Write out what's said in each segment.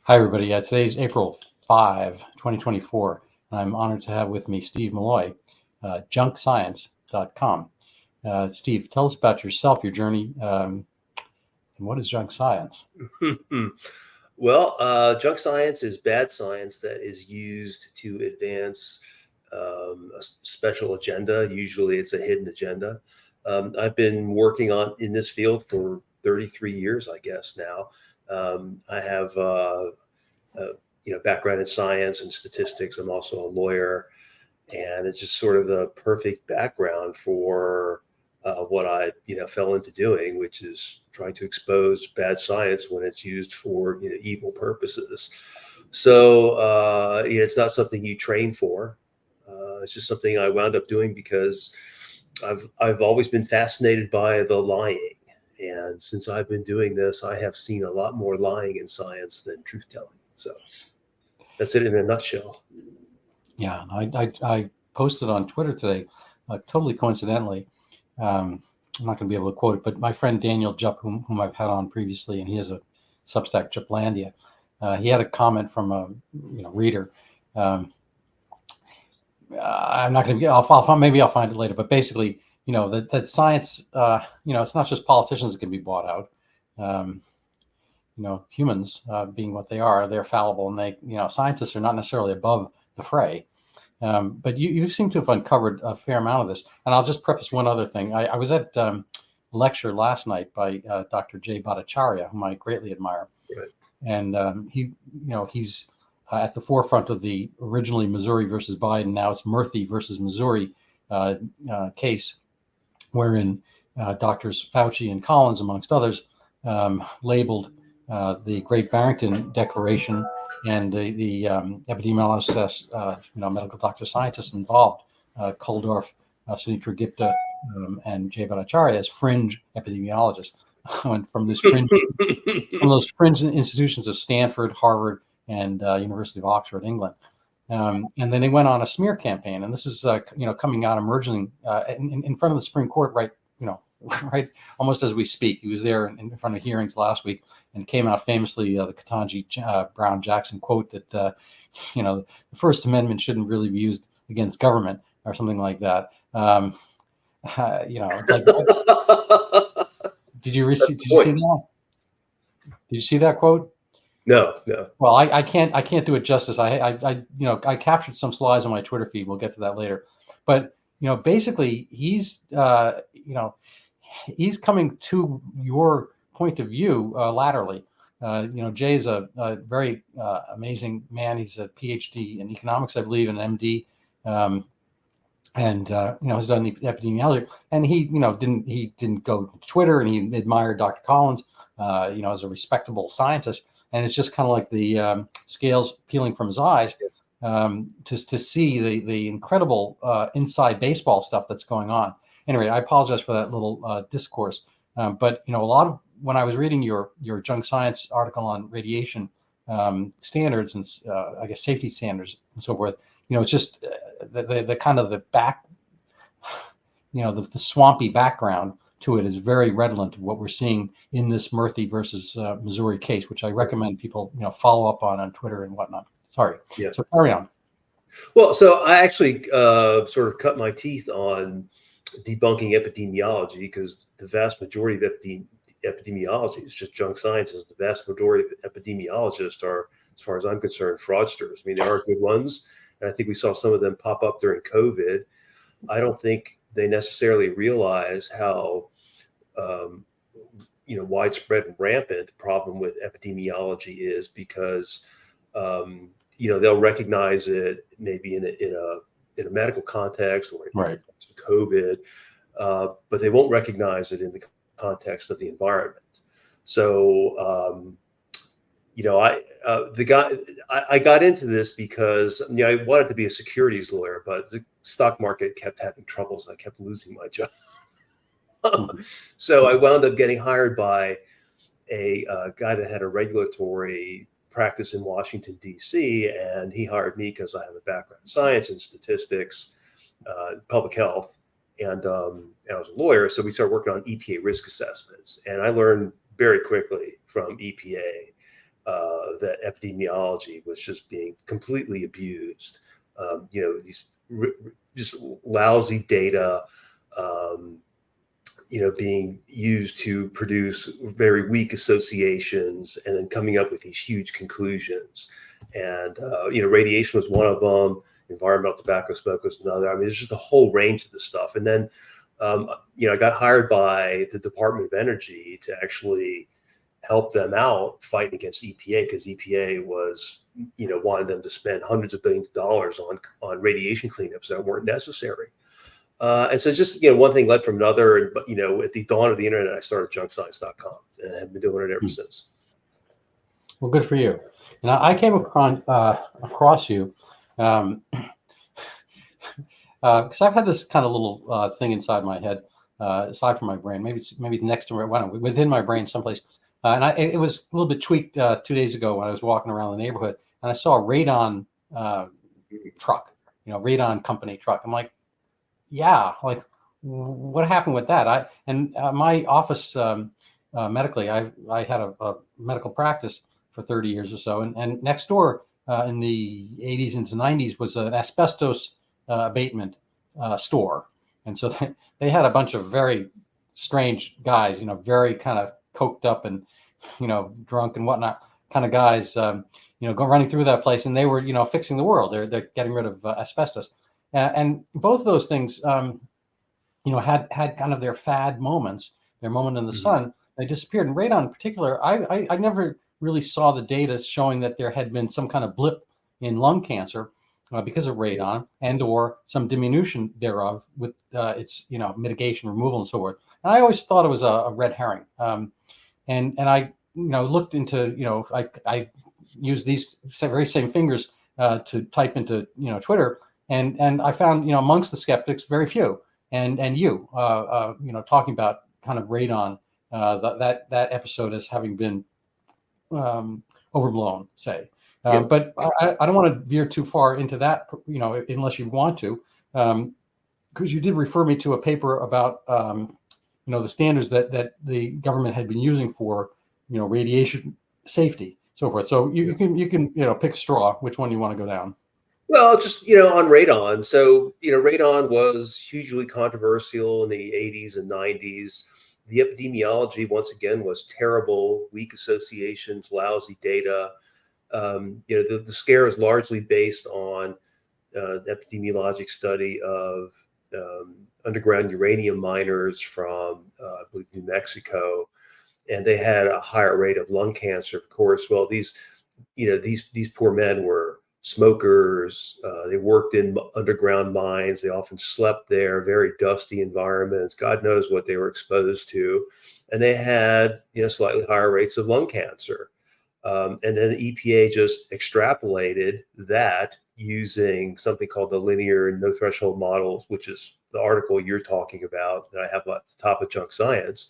Hi, everybody. Today's April 5, 2024, and I'm honored to have with me Steve Milloy, junkscience.com. Steve, tell us about yourself, your journey, and what is junk science? Well, junk science is bad science that is used to advance a special agenda. Usually it's a hidden agenda. I've been working in this field for 33 years, I guess now. I have background in science and statistics. I'm also a lawyer, and it's just sort of the perfect background for what I fell into doing, which is trying to expose bad science when it's used for evil purposes. So it's not something you train for. It's just something I wound up doing because I've always been fascinated by the lying, and since I've been doing this, I have seen a lot more lying in science than truth telling. So that's it in a nutshell. Yeah, I posted on Twitter today, totally coincidentally. I'm not going to be able to quote it, but my friend Daniel Jupp, whom I've had on previously, and he has a Substack, Jupplandia. He had a comment from a reader. I'm not going to. Maybe I'll find it later. But basically, that science, it's not just politicians that can be bought out. Humans, being what they are, they're fallible, and scientists are not necessarily above the fray. But you seem to have uncovered a fair amount of this. And I'll just preface one other thing. I was at a lecture last night by Dr. Jay Bhattacharya, whom I greatly admire. Right. And he's at the forefront of the originally Missouri versus Biden, now it's Murthy versus Missouri case, wherein Doctors Fauci and Collins, amongst others, labeled the Great Barrington Declaration and the epidemiologists, medical doctor scientists involved, Kuldorf, Sunitra Gupta, and Jay Bhattacharya, as fringe epidemiologists. Went from those fringe institutions of Stanford, Harvard, and University of Oxford, England. And then they went on a smear campaign, and this is coming out, emerging in front of the Supreme Court, right almost as we speak. He was there in front of hearings last week, and came out famously the Ketanji Brown Jackson quote that the First Amendment shouldn't really be used against government, or something like that. Did you see that? Did you see that quote? No. Well, I can't do it justice. I captured some slides on my Twitter feed. We'll get to that later. But basically, he's coming to your point of view laterally. Jay is a very amazing man. He's a PhD in economics, I believe, and an MD. And has done epidemiology, and he didn't go to Twitter, and he admired Dr. Collins, as a respectable scientist, and it's just kind of like the scales peeling from his eyes, to see the incredible inside baseball stuff that's going on. Anyway, I apologize for that little discourse, but a lot of when I was reading your junk science article on radiation standards and I guess safety standards and so forth, it's just the kind of the back, the swampy background to it is very redolent of what we're seeing in this Murthy versus Missouri case, which I recommend people follow up on Twitter and whatnot. Sorry. Yeah. So carry on. Well, so I actually sort of cut my teeth on debunking epidemiology, because the vast majority of epidemiology is just junk science. The vast majority of epidemiologists are, as far as I'm concerned, fraudsters. I mean, there are good ones, and I think we saw some of them pop up during COVID. I don't think they necessarily realize how widespread and rampant the problem with epidemiology is, because they'll recognize it maybe in a medical context or in COVID, but they won't recognize it in the context of the environment. So I got into this because I wanted to be a securities lawyer, but the stock market kept having troubles, and I kept losing my job. So I wound up getting hired by a guy that had a regulatory practice in Washington, D.C., and he hired me because I have a background in science and statistics, public health, and I was a lawyer. So we started working on EPA risk assessments, and I learned very quickly from EPA that epidemiology was just being completely abused. These just lousy data, being used to produce very weak associations and then coming up with these huge conclusions. And, radiation was one of them. Environmental tobacco smoke was another. I mean, there's just a whole range of this stuff. And then, I got hired by the Department of Energy to actually help them out fighting against EPA, because EPA was, wanted them to spend hundreds of billions of dollars on radiation cleanups that weren't necessary. And so just, one thing led from another. And, at the dawn of the internet, I started junkscience.com and have been doing it ever since. Well, good for you. And I came across you because I've had this kind of little thing inside my head, aside from my brain. Maybe it's next to within my brain someplace. And it was a little bit tweaked 2 days ago when I was walking around the neighborhood, and I saw a radon truck, radon company truck. I'm like, yeah, like what happened with that? My office medically, I had a medical practice for 30 years or so, and next door in the 80s into 90s was an asbestos abatement store, and so they had a bunch of very strange guys, very kind of coked up and drunk and whatnot kind of guys, go running through that place, and they were fixing the world. They're getting rid of asbestos, and both of those things had kind of their fad moments, their moment in the sun. They disappeared. And radon in particular, I never really saw the data showing that there had been some kind of blip in lung cancer because of radon, and or some diminution thereof with its mitigation, removal, and so forth. And I always thought it was a red herring. And I looked into I used these very same fingers to type into Twitter, and I found amongst the skeptics very few, and you talking about kind of radon, that episode as having been overblown, say. But I don't want to veer too far into that, unless you want to, because you did refer me to a paper about the standards that the government had been using for radiation safety, so forth. So you can pick a straw, which one you want to go down. Well, just on radon. So radon was hugely controversial in the 80s and 90s. The epidemiology, once again, was terrible, weak associations, lousy data. The scare is largely based on the epidemiologic study of underground uranium miners from, I believe, New Mexico, and they had a higher rate of lung cancer, of course. Well, these poor men were smokers. They worked in underground mines. They often slept there, very dusty environments. God knows what they were exposed to, and they had slightly higher rates of lung cancer. And then the EPA just extrapolated that using something called the linear no threshold models, which is the article you're talking about that I have at the top of Junk Science.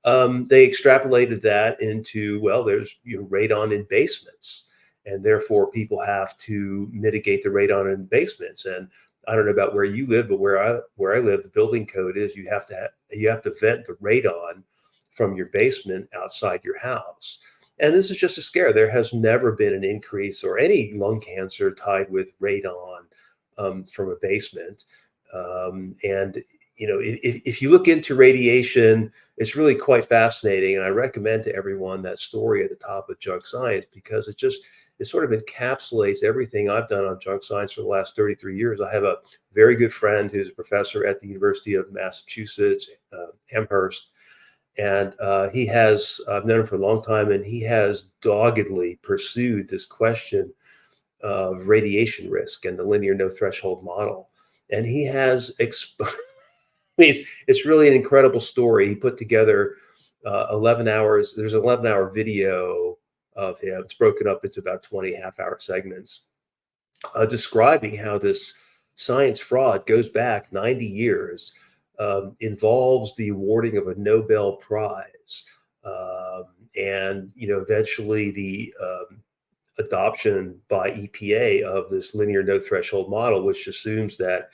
They extrapolated that into, well, there's radon in basements, and therefore people have to mitigate the radon in basements. And I don't know about where you live, but where I live, the building code is you have to vent the radon from your basement outside your house. And this is just a scare. There has never been an increase or any lung cancer tied with radon from a basement. If you look into radiation, it's really quite fascinating. And I recommend to everyone that story at the top of Junk Science, because it sort of encapsulates everything I've done on Junk Science for the last 33 years. I have a very good friend who's a professor at the University of Massachusetts, Amherst. And I've known him for a long time, and he has doggedly pursued this question of radiation risk and the linear no threshold model. And he has it's really an incredible story. He put together 11 hours. There's an 11-hour video of him. It's broken up into about 20 half-hour segments, describing how this science fraud goes back 90 years. Involves the awarding of a Nobel Prize, and eventually the adoption by EPA of this linear no threshold model, which assumes that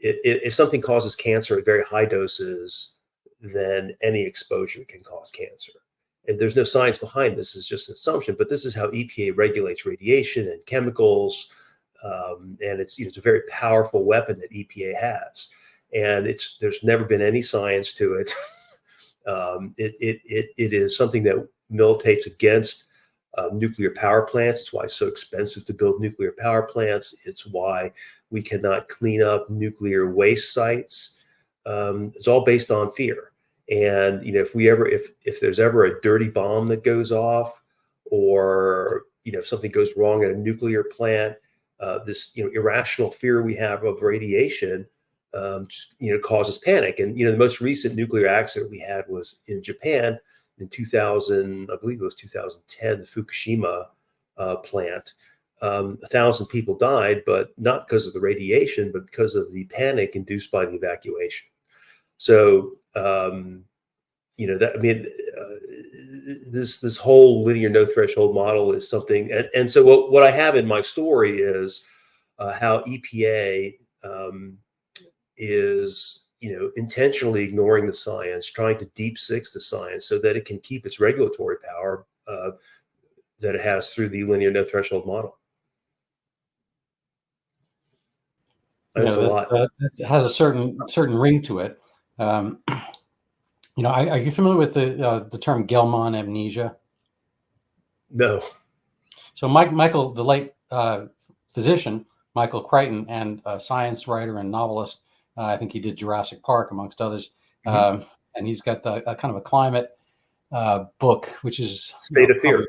if something causes cancer at very high doses, then any exposure can cause cancer. and there's no science behind this, it's just an assumption, but this is how EPA regulates radiation and chemicals. And it's a very powerful weapon that EPA has, and there's never been any science to it. It is something that militates against nuclear power plants. It's why it's so expensive to build nuclear power plants. It's why we cannot clean up nuclear waste sites. It's all based on fear. And if there's ever a dirty bomb that goes off, or if something goes wrong at a nuclear plant, this irrational fear we have of radiation just causes panic. And the most recent nuclear accident we had was in Japan in 2000, I believe it was 2010, the Fukushima plant. 1,000 people died, but not because of the radiation, but because of the panic induced by the evacuation. So this whole linear no threshold model is something, and so what I have in my story is how EPA is intentionally ignoring the science, trying to deep six the science so that it can keep its regulatory power that it has through the linear no threshold model. That's a lot. It has a certain ring to it. Are you familiar with the term Gell-Mann amnesia? No. So Michael, the late physician, Michael Crichton, and a science writer and novelist, I think he did Jurassic Park amongst others, and he's got a kind of a climate book, which is State of Fear.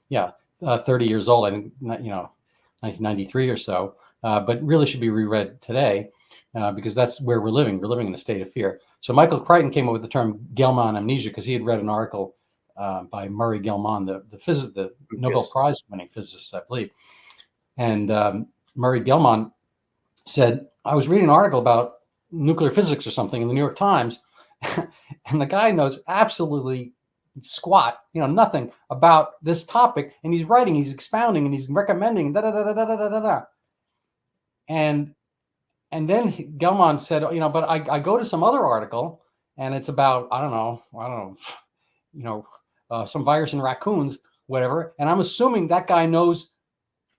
Yeah, 30 years old, I think, 1993 or so, but really should be reread today because that's where we're living. We're living in a state of fear. So Michael Crichton came up with the term Gell-Mann amnesia because he had read an article by Murray Gell-Mann, the Nobel Prize winning physicist, I believe. And Murray Gell-Mann said, I was reading an article about nuclear physics or something in the New York Times, and the guy knows absolutely squat, nothing about this topic, and he's writing, he's expounding, and he's recommending da da da da da da da da. And then Gell-Mann said, but I go to some other article, and it's about I don't know, some virus in raccoons, whatever, and I'm assuming that guy knows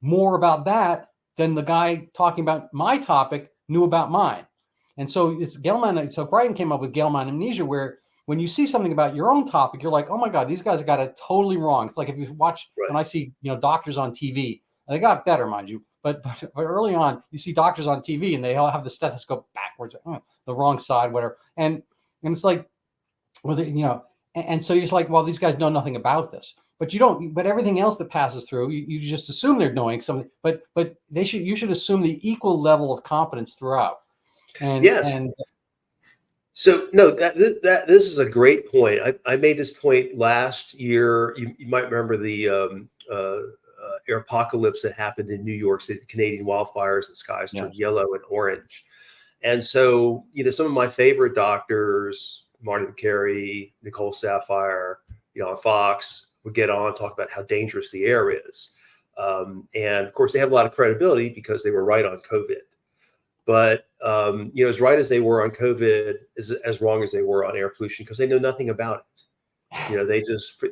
more about that than the guy talking about my topic knew about mine. And so it's Gell-Mann. So Crichton came up with Gell-Mann amnesia, where when you see something about your own topic, you're like, oh my God, these guys got it totally wrong. It's like if you watch, when I see, doctors on TV, they got better, mind you, but early on, you see doctors on TV and they all have the stethoscope backwards, the wrong side, whatever. And it's like, well, and so you're like, well, these guys know nothing about this. But you don't. But everything else that passes through, you just assume they're knowing something. But you should assume the equal level of competence throughout. And yes. And so no, this is a great point. I made this point last year. You might remember the air apocalypse that happened in New York City, the Canadian wildfires, the skies turned yellow and orange. And so some of my favorite doctors, Marty McCary, Nicole Sapphire, on Fox, would get on and talk about how dangerous the air is. And of course, they have a lot of credibility because they were right on COVID. But, as right as they were on COVID, is as wrong as they were on air pollution because they know nothing about it.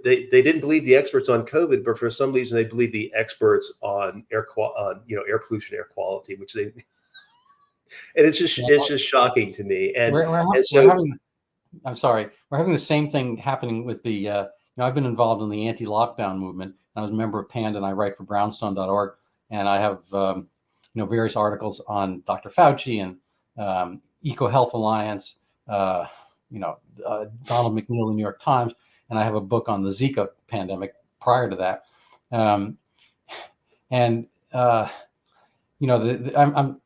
They didn't believe the experts on COVID, but for some reason they believe the experts on air pollution, air quality, which they, and it's just shocking to me. And I'm sorry, we're having the same thing happening with the, I've been involved in the anti-lockdown movement. I was a member of PAND and I write for brownstone.org. And I have, various articles on Dr. Fauci and EcoHealth Alliance, Donald McNeil in the New York Times. And I have a book on the Zika pandemic prior to that. I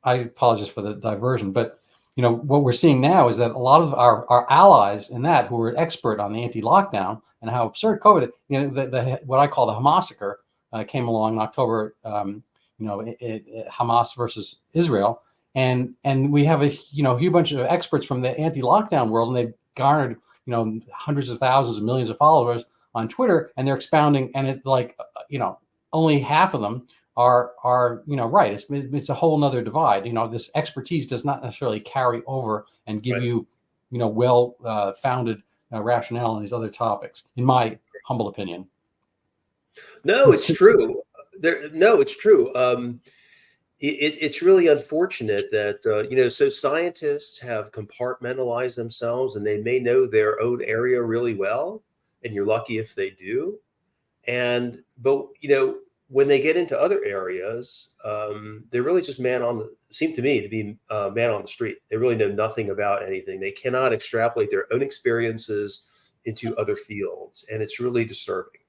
apologize for the diversion, but what we're seeing now is that a lot of our allies in that who are expert on the anti-lockdown and how absurd COVID, what I call the Hamassacre came along in October, Hamas versus Israel. And we have a huge bunch of experts from the anti-lockdown world, and they've garnered, hundreds of thousands of millions of followers on Twitter, and they're expounding, and it's like, only half of them are right. It's a whole nother divide. This expertise does not necessarily carry over and give you, well founded rationale on these other topics, in my humble opinion. No, it's true. No, it's true. It's really unfortunate that so scientists have compartmentalized themselves, and they may know their own area really well, and you're lucky if they do. But when they get into other areas, they're really just seem to me to be man on the street. They really know nothing about anything. They cannot extrapolate their own experiences into other fields, and it's really disturbing.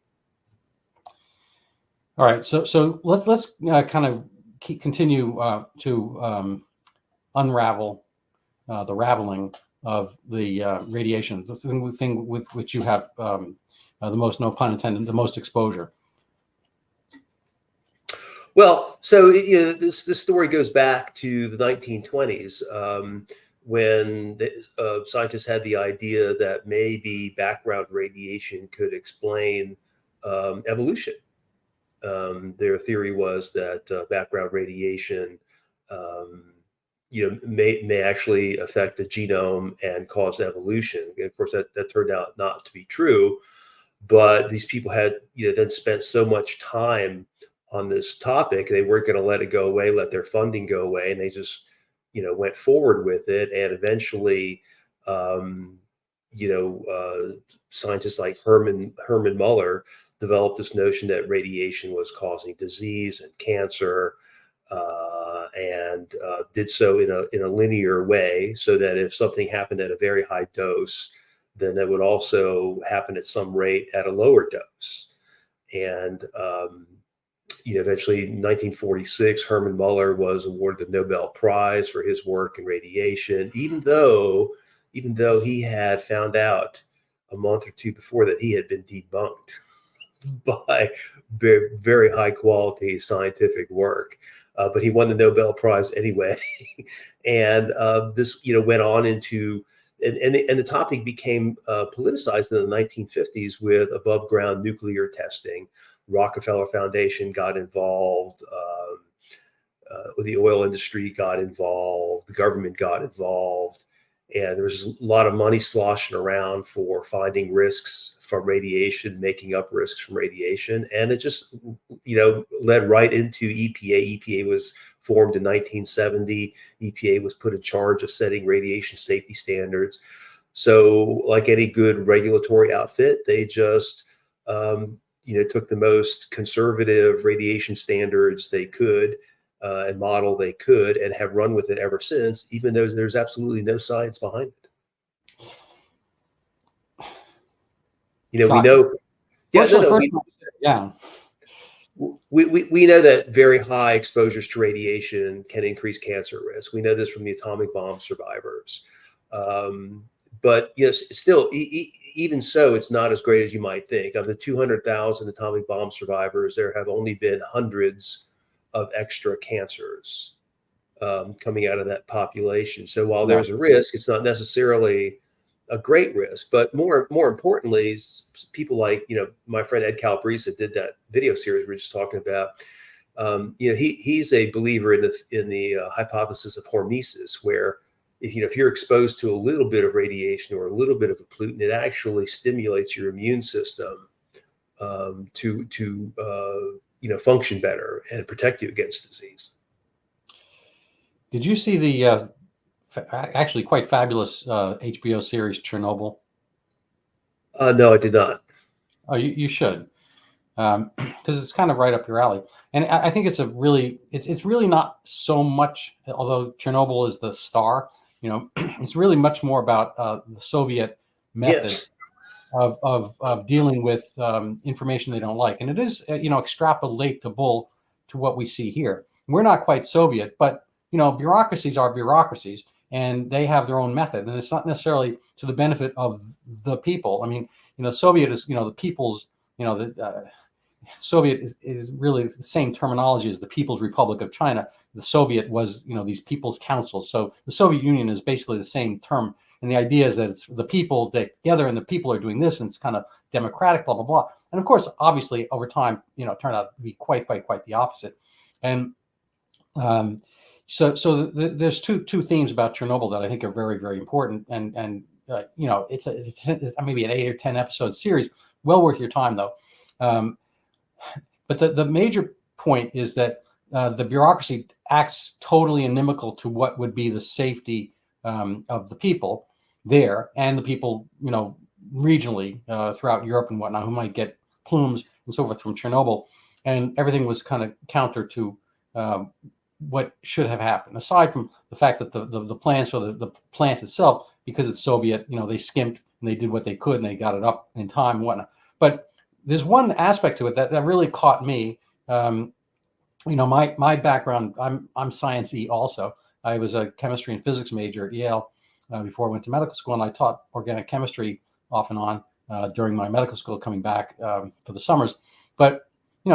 All right, so let's kind of continue to unravel the raveling of the radiation, the thing with which you have the most, no pun intended, the most exposure. Well, so this story goes back to the 1920s, when scientists had the idea that maybe background radiation could explain evolution. Their theory was that background radiation, may actually affect the genome and cause evolution. And of course, that turned out not to be true. But these people had, then spent so much time on this topic, they weren't going to let it go away, let their funding go away, and they just, went forward with it. And eventually, scientists like Herman Muller developed this notion that radiation was causing disease and cancer, and did so in a linear way, so that if something happened at a very high dose, then that would also happen at some rate at a lower dose. And eventually, in 1946, Herman Muller was awarded the Nobel Prize for his work in radiation, even though he had found out a month or two before that he had been debunked by very, very high quality scientific work. But he won the Nobel Prize anyway. And this, went on into, and the topic became politicized in the 1950s with above ground nuclear testing. Rockefeller Foundation got involved. The oil industry got involved. The government got involved. And there was a lot of money sloshing around for finding risks from radiation, making up risks from radiation. And it just, led right into EPA. EPA was formed in 1970. EPA was put in charge of setting radiation safety standards. So like any good regulatory outfit, they just, took the most conservative radiation standards they could, and model they could, and have run with it ever since, even though there's absolutely no science behind it. We know, yeah. We know that very high exposures to radiation can increase cancer risk. We know this from the atomic bomb survivors. But yes, still, even so, it's not as great as you might think. Of the 200,000 atomic bomb survivors, there have only been hundreds of extra cancers coming out of that population. So while there's a risk, it's not necessarily a great risk. But more importantly, people like my friend Ed Calabrese did that video series we were just talking about. He's a believer in the hypothesis of hormesis, where if you're exposed to a little bit of radiation or a little bit of a pollutant, it actually stimulates your immune system to function better and protect you against disease. Did you see the actually quite fabulous HBO series Chernobyl? No, I did not. Oh, you should, because it's kind of right up your alley. And I think it's it's really not so much, although Chernobyl is the star. It's really much more about the Soviet method. Yes. of dealing with information they don't like, and it is extrapolatable to what we see here. We're not quite Soviet, but bureaucracies are bureaucracies, and they have their own method, and it's not necessarily to the benefit of the people. I mean, Soviet is the people's. Soviet is really the same terminology as the People's Republic of China. The Soviet was these people's councils. So the Soviet Union is basically the same term. And the idea is that it's the people together, and the people are doing this, and it's kind of democratic, blah, blah, blah. And of course, obviously, over time, turned out to be quite the opposite. And so there's two themes about Chernobyl that I think are very, very important. And it's maybe an 8 or 10 episode series, well worth your time though. Um, but the major point is that the bureaucracy acts totally inimical to what would be the safety of the people there and the people, regionally throughout Europe and whatnot, who might get plumes and so forth from Chernobyl. And everything was kind of counter to what should have happened, aside from the fact that the plants or the plant itself, because it's Soviet, they skimped and they did what they could and they got it up in time and whatnot. But there's one aspect to it that really caught me. My background, I'm science-y also. I was a chemistry and physics major at Yale before I went to medical school, and I taught organic chemistry off and on during my medical school, coming back for the summers. But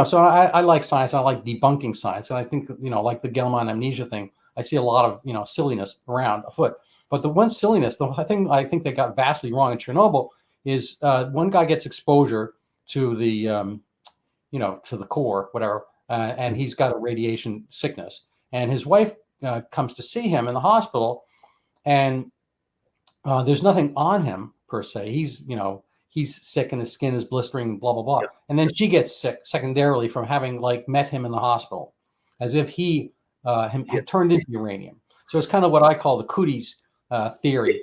so I like science. I like debunking science, and I think like the Gell-Mann amnesia thing, I see a lot of silliness around afoot. But the one silliness, the thing I think they got vastly wrong in Chernobyl is one guy gets exposure to the to the core, whatever, and he's got a radiation sickness, and his wife comes to see him in the hospital, and there's nothing on him per se. He's sick and his skin is blistering, blah, blah, blah. Yep. And then she gets sick secondarily from having met him in the hospital, as if he had turned into uranium. So it's kind of what I call the cooties theory.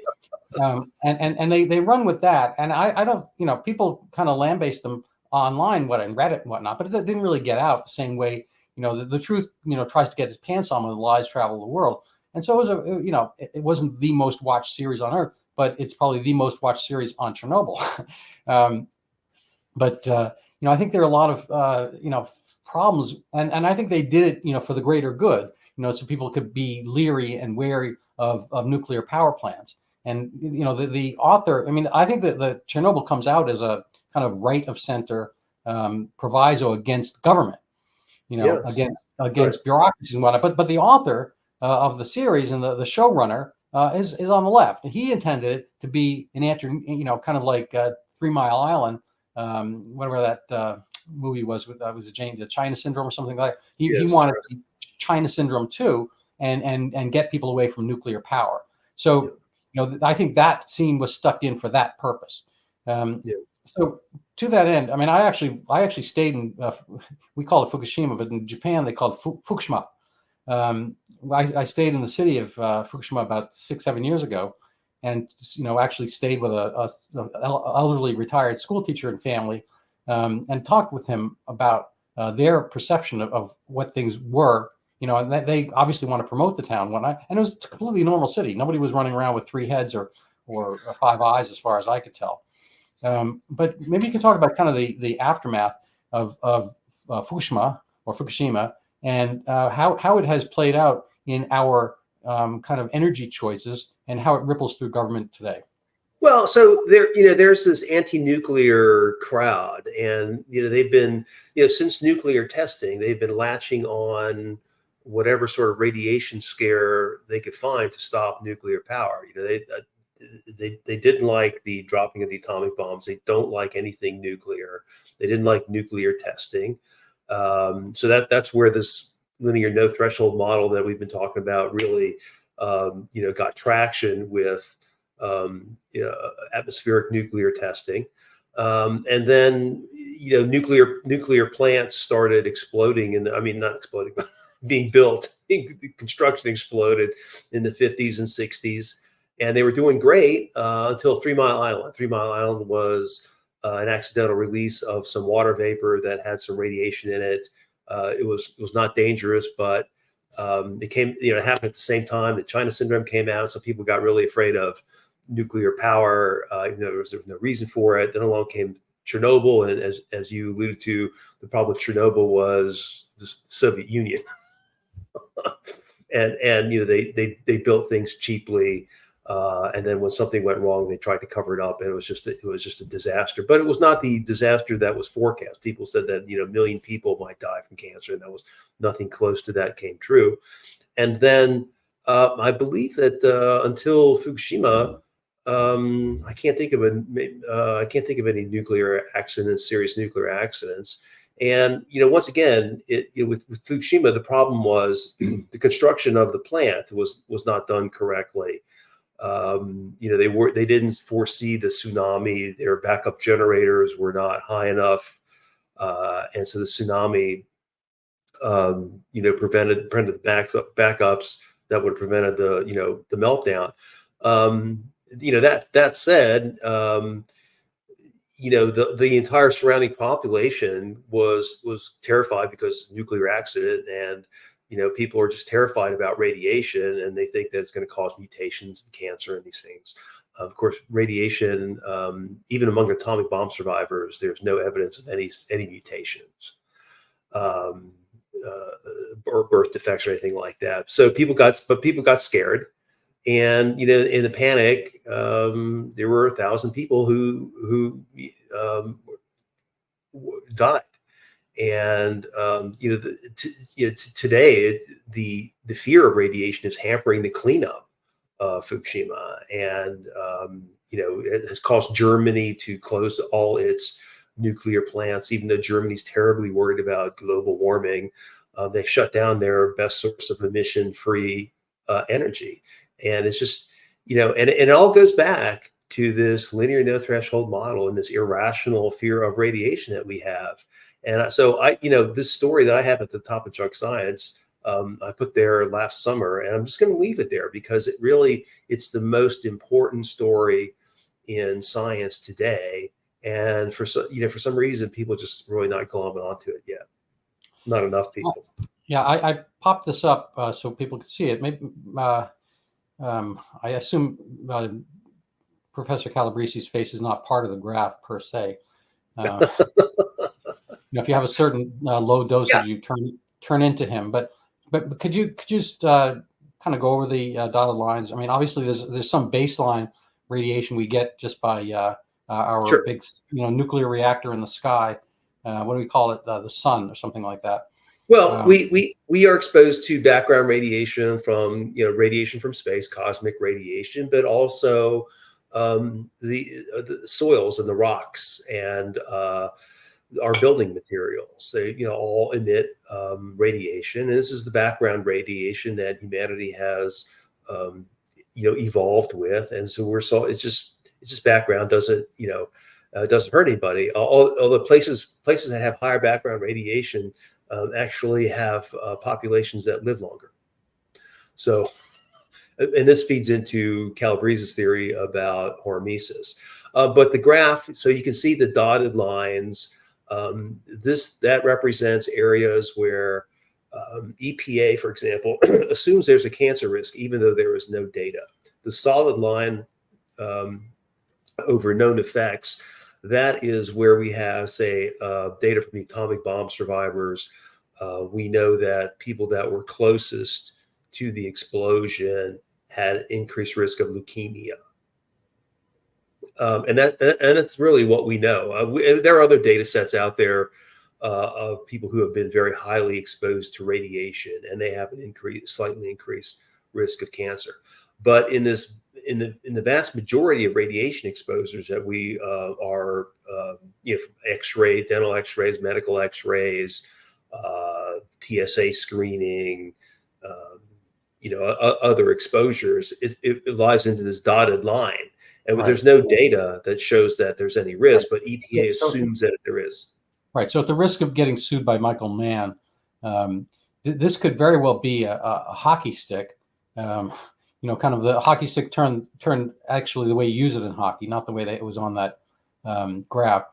And they run with that. And I don't, people kind of lambaste them online, and Reddit and whatnot, but it didn't really get out the same way, the truth, tries to get its pants on when the lies travel the world. And so it was it wasn't the most watched series on earth, but it's probably the most watched series on Chernobyl. But I think there are a lot of problems, and I think they did it for the greater good, so people could be leery and wary of nuclear power plants. And the author, I think that the Chernobyl comes out as a kind of right of center proviso against government, Yes. against bureaucracies and whatnot. But the author of the series and the showrunner is on the left. And he intended it to be an answer, kind of like 3 Mile Island, whatever that movie was with was it the China Syndrome or something like that. He wanted China Syndrome too, and get people away from nuclear power. So I think that scene was stuck in for that purpose. So to that end, I actually stayed in we call it Fukushima, but in Japan they call it Fukushima. I stayed in the city of Fukushima about 6-7 years ago, and actually stayed with a elderly retired school teacher and family, and talked with him about their perception of what things were. And they obviously want to promote the town, and it was a completely normal city. Nobody was running around with 3 heads or 5 eyes, as far as I could tell. But maybe you can talk about kind of the aftermath of Fukushima, and how it has played out in our kind of energy choices and how it ripples through government today. Well, so there's this anti-nuclear crowd, and they've been, since nuclear testing, they've been latching on whatever sort of radiation scare they could find to stop nuclear power. They didn't like the dropping of the atomic bombs. They don't like anything nuclear. They didn't like nuclear testing. So that's where this linear no threshold model that we've been talking about really, got traction with atmospheric nuclear testing. And then, nuclear plants started exploding not exploding, but being built. Construction exploded in the 50s and 60s. And they were doing great until 3 Mile Island. 3 Mile Island was an accidental release of some water vapor that had some radiation in it. It was not dangerous, but it happened at the same time that China Syndrome came out. So people got really afraid of nuclear power. There was no reason for it. Then along came Chernobyl, and as you alluded to, the problem with Chernobyl was the Soviet Union, and they built things cheaply. And then when something went wrong, they tried to cover it up, and it was just a disaster. But it was not the disaster that was forecast. People said that 1 million people might die from cancer, and that was nothing close to that came true. And then I believe that until Fukushima, I can't think of any nuclear accidents, serious nuclear accidents. And once again, with Fukushima, the problem was the construction of the plant was not done correctly. They didn't foresee the tsunami. Their backup generators were not high enough, and so the tsunami, prevented backups that would have prevented the meltdown. That said, the entire surrounding population was terrified because nuclear accident, and people are just terrified about radiation, and they think that it's going to cause mutations and cancer and these things. Of course, radiation, even among atomic bomb survivors, there's no evidence of any mutations, or birth defects or anything like that. So people got scared, and in the panic, there were 1,000 people who died. And today, the fear of radiation is hampering the cleanup of Fukushima, and it has caused Germany to close all its nuclear plants. Even though Germany's terribly worried about global warming, they've shut down their best source of emission-free energy. And it's just, and it all goes back to this linear no threshold model and this irrational fear of radiation that we have. And so this story that I have at the top of Junk Science, I put there last summer, and I'm just going to leave it there because it's the most important story in science today. And for some reason, people just really not glomming onto it yet. Not enough people. Yeah, I popped this up so people could see it. Maybe I assume Professor Calabresi's face is not part of the graph per se. If you have a certain low dosage, you turn into him. But could you just kind of go over the dotted lines? I mean, obviously there's some baseline radiation we get just by our big nuclear reactor in the sky. What do we call it? The sun or something like that. Well, we are exposed to background radiation from radiation from space, cosmic radiation, but also the soils and the rocks and our building materials. They all emit radiation, and this is the background radiation that humanity has evolved with. And so it's just background, doesn't hurt anybody. All the places that have higher background radiation actually have populations that live longer. So, and this feeds into Calabresi's theory about hormesis. But the graph, so you can see the dotted lines. That represents areas where EPA, for example, assumes there's a cancer risk, even though there is no data. The solid line over known effects, that is where we have, say, data from the atomic bomb survivors. We know that people that were closest to the explosion had increased risk of leukemia. And it's really what we know. There are other data sets out there of people who have been very highly exposed to radiation, and they have an slightly increased risk of cancer. But in the vast majority of radiation exposures that we are, from X-ray, dental X-rays, medical X-rays, TSA screening, other exposures, it lies into this dotted line. And there's no data that shows that there's any risk, but EPA assumes that there is. Right. So at the risk of getting sued by Michael Mann, this could very well be a hockey stick. Kind of the hockey stick turned actually the way you use it in hockey, not the way that it was on that graph.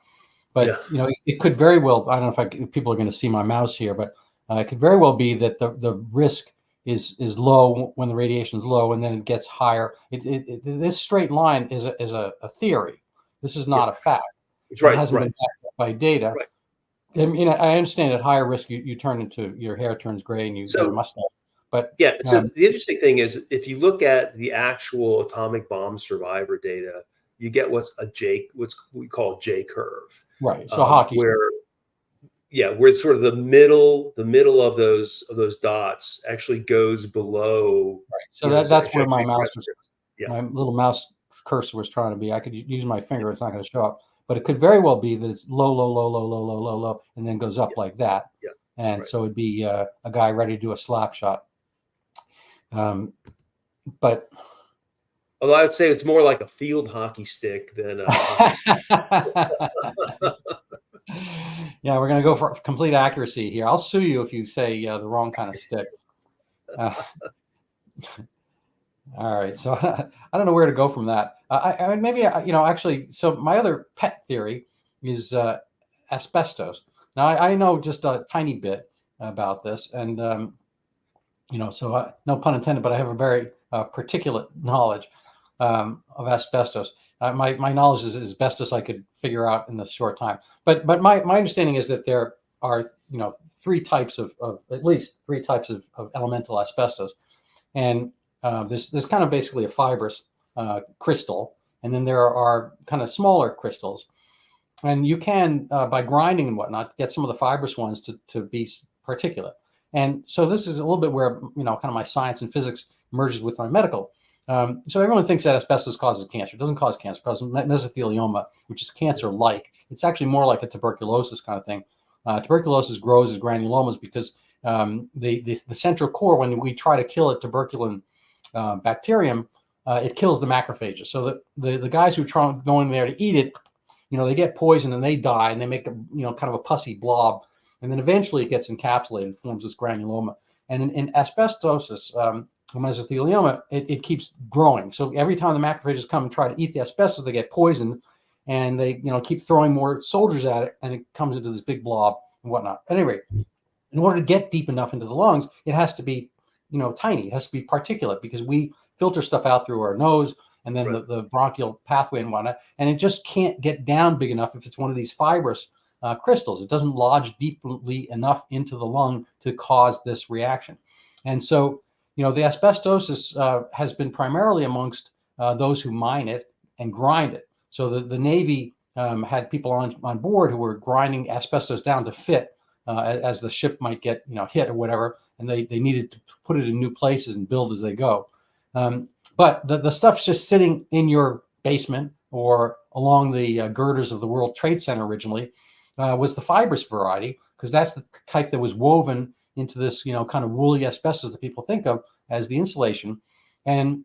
But it could very well. I don't know if people are going to see my mouse here, but it could very well be that the risk is low when the radiation is low, and then it gets higher. This straight line is a theory. This is not a fact. It's right. It hasn't been backed up by data. Right. And, I understand at higher risk you turn into, your hair turns gray and you get a mustache. But so the interesting thing is, if you look at the actual atomic bomb survivor data, you get what's we call a J curve. Right. So hockey. Where sort of the middle of those dots actually goes below. Right. So that's where my mouse was. My little mouse cursor was trying to be. I could use my finger; it's not going to show up. But it could very well be that it's low, low, low, low, low, low, low, low, and then goes up like that. Yeah. And so it'd be a guy ready to do a slap shot. But Although I'd say it's more like a field hockey stick than a hockey stick. Yeah, we're going to go for complete accuracy here. I'll sue you if you say the wrong kind of stick. Uh, all right, so I don't know where to go from that. I mean, maybe actually. So my other pet theory is asbestos. Now I know just a tiny bit about this, and so no pun intended, but I have a very particulate knowledge of asbestos. My knowledge is as best as I could figure out in this short time. But my understanding is that there are three types of at least three types of elemental asbestos, and there's kind of basically a fibrous crystal, and then there are kind of smaller crystals, and you can by grinding and whatnot get some of the fibrous ones to be particulate. And so this is a little bit where kind of my science and physics merges with my medical. So everyone thinks that asbestos causes cancer. It doesn't cause cancer. It causes mesothelioma, which is cancer-like. It's actually more like a tuberculosis kind of thing. Tuberculosis grows as granulomas because the central core, when we try to kill a tuberculin bacterium, it kills the macrophages. So the guys who try go in there to eat it, they get poisoned and they die, and they make a kind of a pussy blob, and then eventually it gets encapsulated and forms this granuloma. And in asbestosis, mesothelioma, it keeps growing. So every time the macrophages come and try to eat the asbestos, they get poisoned, and they keep throwing more soldiers at it, and it comes into this big blob and whatnot. At any rate, in order to get deep enough into the lungs, it has to be tiny. It has to be particulate, because we filter stuff out through our nose and then Right. the bronchial pathway and whatnot, and it just can't get down big enough if it's one of these fibrous crystals. It doesn't lodge deeply enough into the lung to cause this reaction. And so, the asbestosis has been primarily amongst those who mine it and grind it. So the Navy had people on board who were grinding asbestos down to fit as the ship might get hit or whatever, and they needed to put it in new places and build as they go. But the stuff's just sitting in your basement or along the girders of the World Trade Center originally was the fibrous variety, because that's the type that was woven into this kind of woolly asbestos that people think of as the insulation. And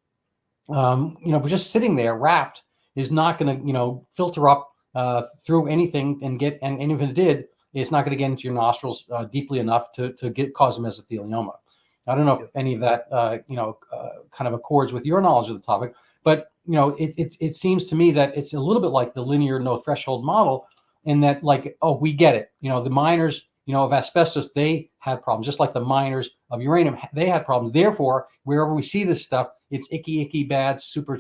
but just sitting there wrapped is not going to filter up through anything and if it did, it's not going to get into your nostrils deeply enough to cause mesothelioma. I don't know if any of that kind of accords with your knowledge of the topic, but it seems to me that it's a little bit like the linear no threshold model, in that, like, oh, we get it. The miners of asbestos, they had problems, just like the miners of uranium, they had problems. Therefore, wherever we see this stuff, it's icky, bad, super,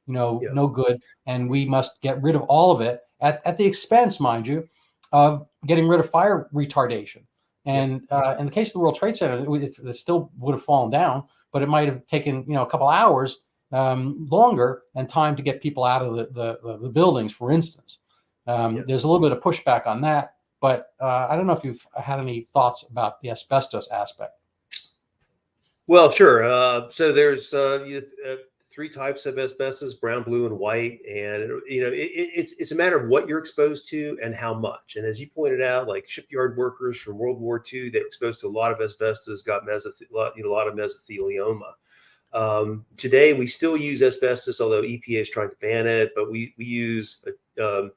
no good, and we must get rid of all of it at the expense, mind you, of getting rid of fire retardation. And in the case of the World Trade Center, it still would have fallen down, but it might have taken a couple hours longer and time to get people out of the buildings, for instance. There's a little bit of pushback on that, but I don't know if you've had any thoughts about the asbestos aspect. Well, sure. So there's three types of asbestos: brown, blue, and white. And it's a matter of what you're exposed to and how much. And as you pointed out, like shipyard workers from World War II, they exposed to a lot of asbestos, got a lot of mesothelioma. Today, we still use asbestos, although EPA is trying to ban it. But we use a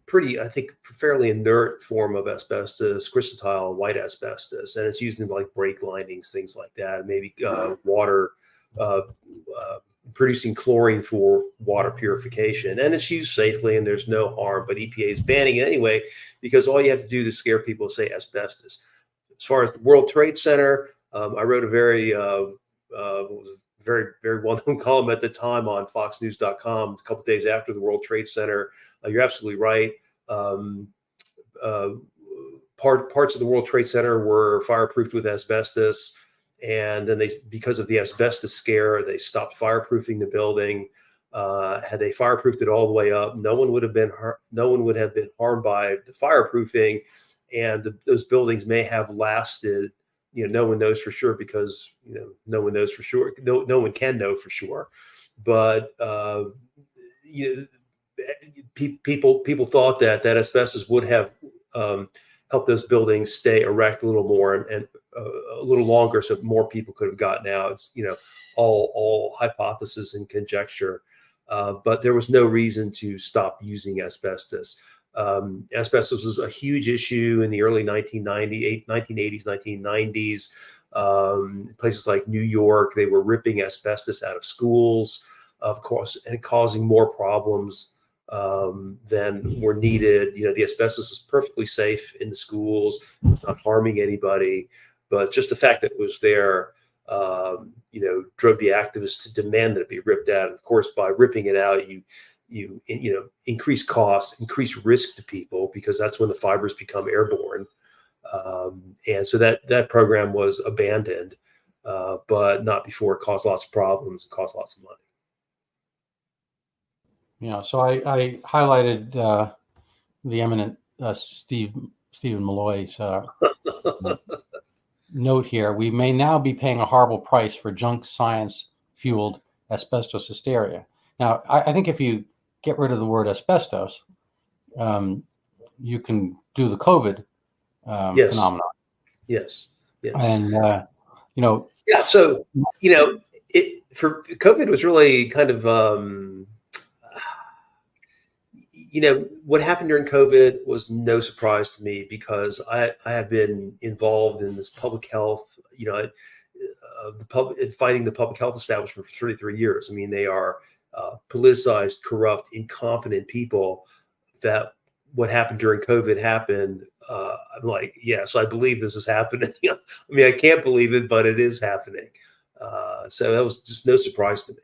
pretty, I think, fairly inert form of asbestos, chrysotile white asbestos, and it's used in like brake linings, things like that. Maybe water, producing chlorine for water purification, and it's used safely and there's no harm. But EPA is banning it anyway, because all you have to do to scare people is say asbestos. As far as the World Trade Center, I wrote a very very well-known column at the time on foxnews.com a couple of days after the World Trade Center. You're absolutely right. Parts of the World Trade Center were fireproofed with asbestos, and then because of the asbestos scare, they stopped fireproofing the building. Had they fireproofed it all the way up, no one would have been harmed by the fireproofing, and those buildings may have lasted. No one knows for sure, because no one knows for sure. No one can know for sure. But people thought that asbestos would have help those buildings stay erect a little more and a little longer, so more people could have gotten out. It's, all hypothesis and conjecture, but there was no reason to stop using asbestos. Asbestos was a huge issue in the early 1980s, 1990s. Places like New York, they were ripping asbestos out of schools, of course, and causing more problems than were needed. The asbestos was perfectly safe in the schools, it was not harming anybody, but just the fact that it was there, drove the activists to demand that it be ripped out. And of course, by ripping it out, you increase costs, increase risk to people, because that's when the fibers become airborne. And so that program was abandoned, but not before it caused lots of problems and cost lots of money. So I highlighted the eminent Stephen Milloy's note here. We may now be paying a horrible price for junk science fueled asbestos hysteria. Now, I think if you get rid of the word asbestos, you can do the COVID Yes. phenomenon. Yes. And yeah. So for COVID was really kind of what happened during COVID was no surprise to me, because I have been involved in this public health, fighting the public health establishment for 33 years. I mean, they are politicized, corrupt, incompetent people. That what happened during COVID happened. I'm like, yes, I believe this is happening. I mean, I can't believe it, but it is happening. So that was just no surprise to me.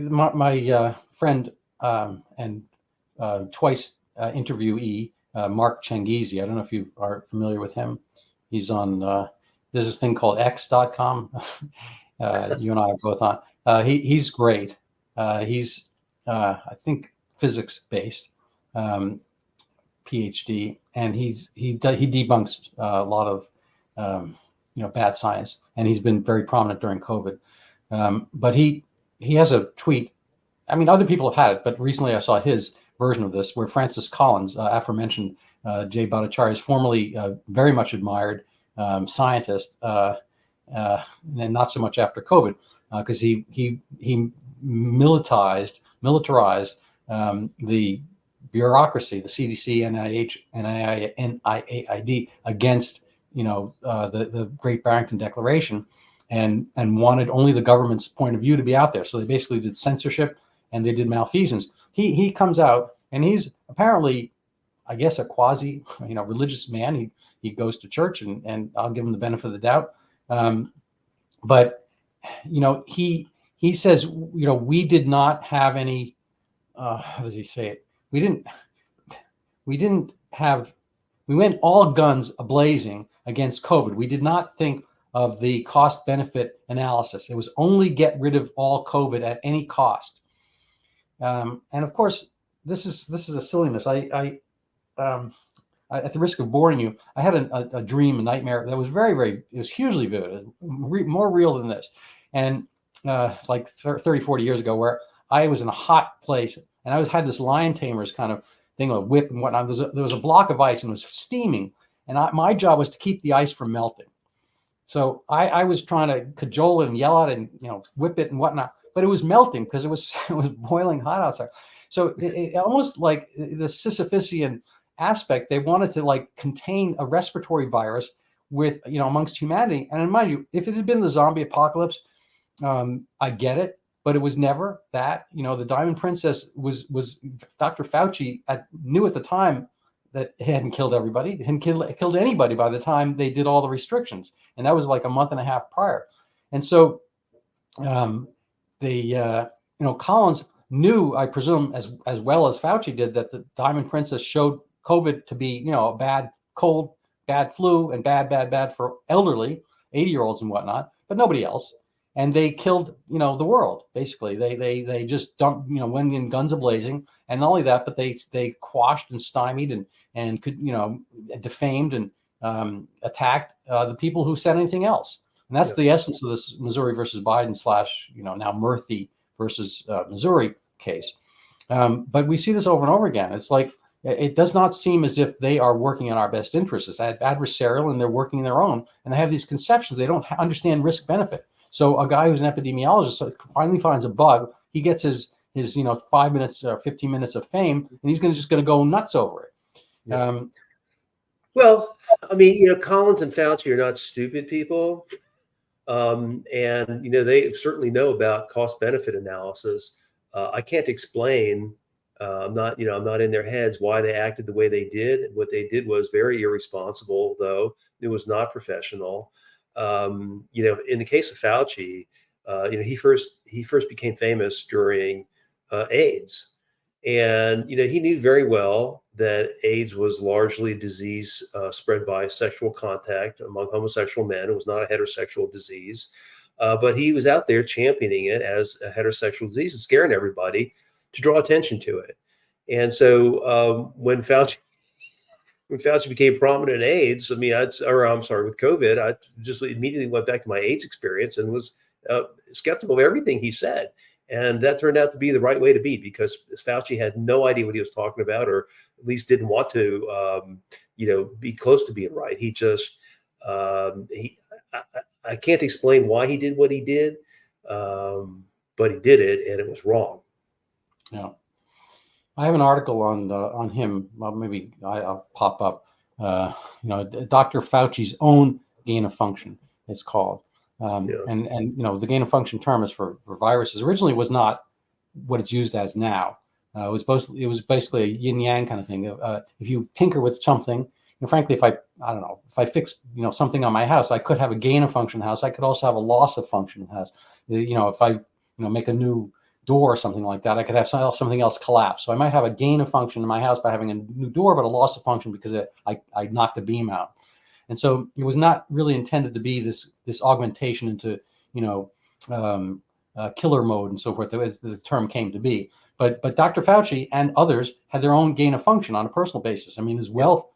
My friend and twice interviewee, Mark Changizi, I don't know if you are familiar with him. He's on, there's this thing called x.com. You and I are both on. He's great. He's, I think, physics based, PhD, and he debunks a lot of bad science, and he's been very prominent during COVID. But he has a tweet. I mean, other people have had it, but recently I saw his version of this, where Francis Collins, aforementioned Jay Bhattacharya's formerly very much admired scientist, and not so much after COVID, because he militarized the bureaucracy, the CDC, NIH, NIAID, against the Great Barrington Declaration, and wanted only the government's point of view to be out there. So they basically did censorship and they did malfeasance. He comes out, and he's apparently, I guess, a quasi religious man. He goes to church, and I'll give him the benefit of the doubt. But he says, we did not have any. How does he say it? We went all guns a-blazing against COVID. We did not think of the cost benefit analysis. It was only get rid of all COVID at any cost. And of course, this is a silliness. I at the risk of boring you, I had a dream, a nightmare that was it was hugely vivid, more real than this. And like 30, 40 years ago, where I was in a hot place, and I had this lion tamers kind of thing, a whip and whatnot. There was a block of ice, and it was steaming, and my job was to keep the ice from melting. So I was trying to cajole it and yell at it and whip it and whatnot, but it was melting because it was boiling hot outside. So it almost like the Sisyphusian aspect, they wanted to contain a respiratory virus with amongst humanity. And mind you, if it had been the zombie apocalypse, I get it, but it was never that. The Diamond Princess was Dr. Fauci knew at the time that it hadn't killed everybody. It hadn't killed anybody by the time they did all the restrictions, and that was like a month and a half prior. And so Collins knew, I presume, as well as Fauci did, that the Diamond Princess showed COVID to be, a bad cold, bad flu, and bad for elderly 80-year-olds and whatnot, but nobody else. And they killed, the world. Basically, they just dumped, went in guns a-blazing, and not only that, but they quashed and stymied and could, defamed and attacked the people who said anything else. And that's the essence of this Missouri versus Biden / now Murphy versus Missouri case. But we see this over and over again. It's like it does not seem as if they are working in our best interests. It's adversarial, and they're working in their own. And they have these conceptions. They don't understand risk benefit. So a guy who's an epidemiologist finally finds a bug. He gets his 5 minutes or 15 minutes of fame, and he's just going to go nuts over it. Yeah. Well, I mean, Collins and Fauci are not stupid people. And, they certainly know about cost benefit analysis. I can't explain, I'm not in their heads why they acted the way they did. What they did was very irresponsible, though it was not professional. In the case of Fauci, he first became famous during AIDS. And, he knew very well that AIDS was largely a disease spread by sexual contact among homosexual men. It was not a heterosexual disease. But he was out there championing it as a heterosexual disease and scaring everybody to draw attention to it. And so when Fauci became prominent in AIDS, with COVID, I just immediately went back to my AIDS experience and was skeptical of everything he said. And that turned out to be the right way to be, because Fauci had no idea what he was talking about, or at least didn't want to, be close to being right. He just, I can't explain why he did what he did, but he did it, and it was wrong. Yeah. I have an article on him. Well, maybe I'll pop up. Dr. Fauci's own gain of function, it's called. And the gain of function term is for viruses. Originally was not what it's used as now. It was basically a yin yang kind of thing. If you tinker with something, frankly, if I fix something on my house, I could have a gain of function house. I could also have a loss of function house. If I make a new door or something like that, I could have something else collapse. So I might have a gain of function in my house by having a new door, but a loss of function because I knocked a beam out. And so it was not really intended to be this augmentation into killer mode and so forth, as the term came to be. But Dr. Fauci and others had their own gain of function on a personal basis. I mean, his wealth,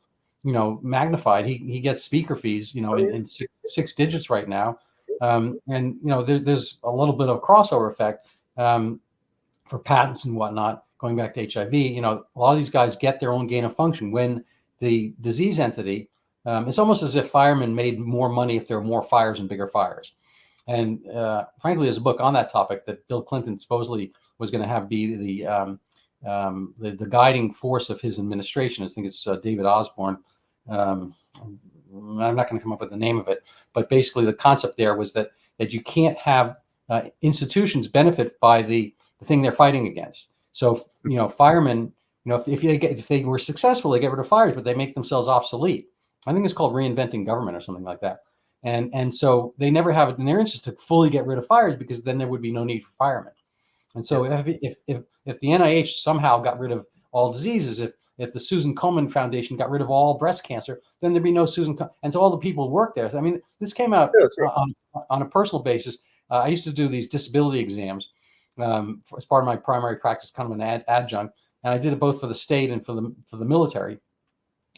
magnified. He gets speaker fees, in six digits right now. There's a little bit of crossover effect for patents and whatnot, going back to HIV. A lot of these guys get their own gain of function when the disease entity. It's almost as if firemen made more money if there were more fires and bigger fires. And frankly, there's a book on that topic that Bill Clinton supposedly was going to have be the guiding force of his administration. I think it's David Osborne. I'm not going to come up with the name of it, but basically the concept there was that you can't have institutions benefit by the thing they're fighting against. So firemen, if they were successful, they get rid of fires, but they make themselves obsolete. I think it's called reinventing government or something like that. And so they never have it in their interest to fully get rid of fires, because then there would be no need for firemen. And so if the NIH somehow got rid of all diseases, if the Susan Komen Foundation got rid of all breast cancer, then there'd be no and so all the people who work there. I mean, this came out on a personal basis. I used to do these disability exams as part of my primary practice, kind of an adjunct, and I did it both for the state and for the military.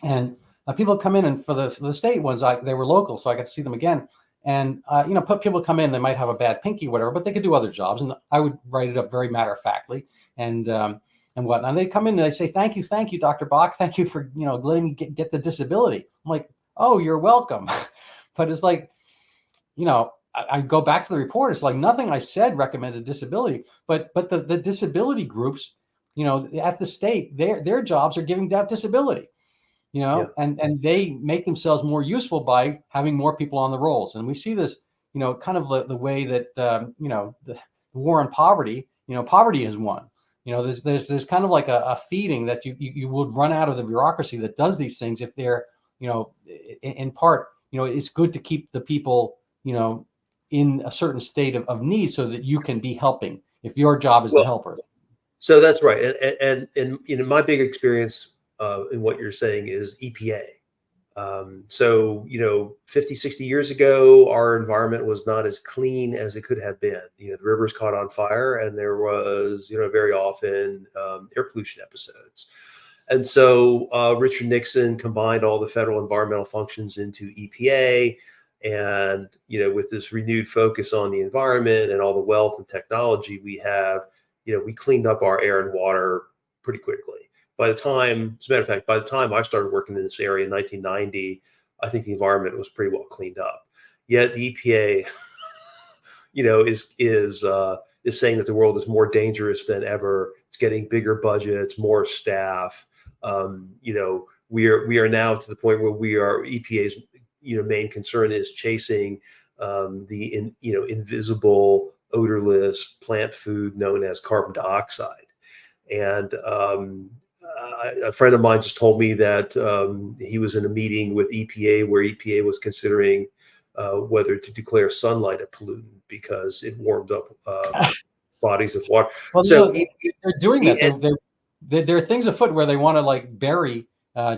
And people come in, and for the state ones, they were local, so I got to see them again. And people come in, they might have a bad pinky, whatever, but they could do other jobs, and I would write it up very matter of factly and whatnot. And they come in and they say, "Thank you, Dr. Bach. Thank you for letting me get the disability." I'm like, "Oh, you're welcome." But it's like, I go back to the report. It's like nothing I said recommended disability, but the disability groups, at the state, their jobs are giving that disability. And they make themselves more useful by having more people on the rolls. And we see this, kind of the way that, the war on poverty, poverty has won. There's kind of like a feeding that you would run out of the bureaucracy that does these things if they're, in part, it's good to keep the people, in a certain state of need so that you can be helping if your job is the helper. So that's right. And my big experience in what you're saying is EPA. So 50, 60 years ago, our environment was not as clean as it could have been. The rivers caught on fire, and there was, very often air pollution episodes. And so Richard Nixon combined all the federal environmental functions into EPA. And, with this renewed focus on the environment and all the wealth and technology we have, we cleaned up our air and water pretty quickly. As a matter of fact, by the time I started working in this area in 1990, I think the environment was pretty well cleaned up. Yet the EPA, is saying that the world is more dangerous than ever. It's getting bigger budgets, more staff. We are now to the point where EPA's main concern is chasing the invisible, odorless plant food known as carbon dioxide. And a friend of mine just told me that he was in a meeting with EPA where EPA was considering whether to declare sunlight a pollutant because it warmed up bodies of water. Well, So they're doing that. There are things afoot where they want to like bury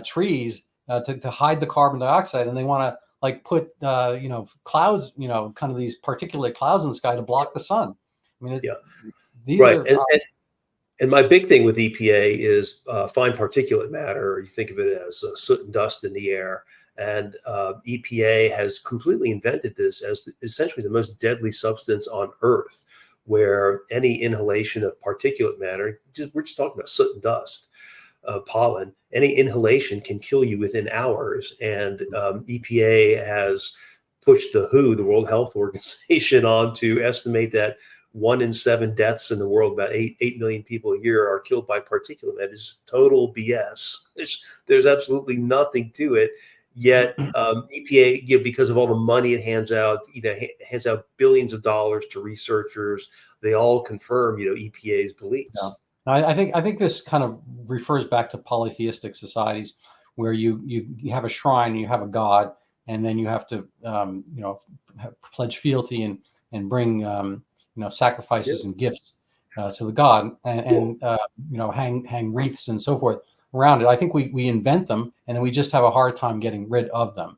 trees to hide the carbon dioxide, and they want to put clouds, kind of these particulate clouds in the sky to block the sun. I mean, these right. are. And my big thing with EPA is fine particulate matter. You think of it as soot and dust in the air. And EPA has completely invented this as essentially the most deadly substance on Earth, where any inhalation of particulate matter, we're just talking about soot and dust, pollen, any inhalation can kill you within hours. And EPA has pushed the WHO, the World Health Organization, on to estimate that 1 in 7 deaths in the world, about 8 million people a year, are killed by particulate matter. It's total BS. There's absolutely nothing to it. Yet EPA, because of all the money it hands out, hands out billions of dollars to researchers. They all confirm, EPA's beliefs. Yeah. I think this kind of refers back to polytheistic societies, where you have a shrine, you have a god, and then you have to pledge fealty and bring sacrifices and gifts to the god, and hang wreaths and so forth around it. I think we invent them, and then we just have a hard time getting rid of them.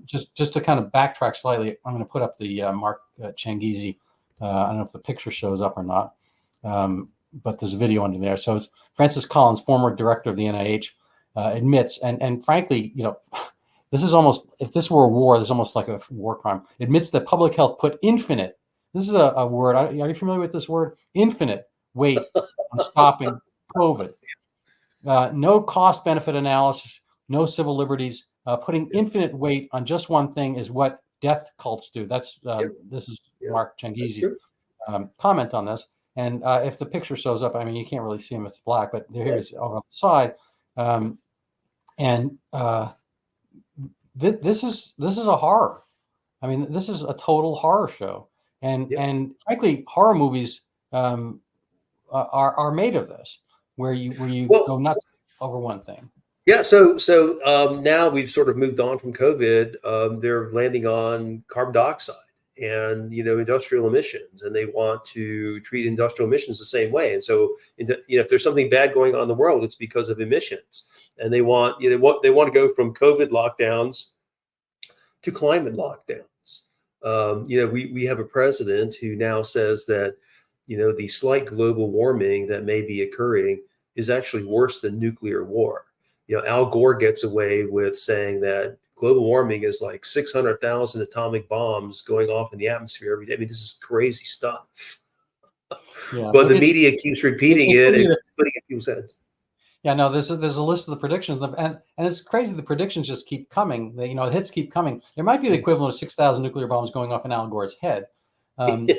Just to kind of backtrack slightly, I'm going to put up the Mark Changizi. I don't know if the picture shows up or not, but there's a video under there. So Francis Collins, former director of the NIH, admits, and frankly, this is almost, if this were a war, this is almost like a war crime, admits that public health put infinite, this is a word, are you familiar with this word? Infinite weight on stopping COVID. No cost benefit analysis, no civil liberties, putting infinite weight on just one thing is what death cults do. That's this is Mark Changizi's comment on this. And if the picture shows up, I mean, you can't really see him, it's black, but here is over on the side. This is a horror. I mean, this is a total horror show. And frankly, horror movies are made of this, where you go nuts over one thing. Yeah. So now we've sort of moved on from COVID. They're landing on carbon dioxide and industrial emissions, and they want to treat industrial emissions the same way. And so if there's something bad going on in the world, it's because of emissions. And they want to go from COVID lockdowns to climate lockdowns. We have a president who now says that the slight global warming that may be occurring is actually worse than nuclear war. Al Gore gets away with saying that global warming is like 600,000 atomic bombs going off in the atmosphere every day. I mean, this is crazy stuff. But the media keeps repeating it and putting it in people's heads. Yeah, no, there's a list of the predictions, and it's crazy. The predictions just keep coming. The hits keep coming. There might be the equivalent of 6,000 nuclear bombs going off in Al Gore's head. And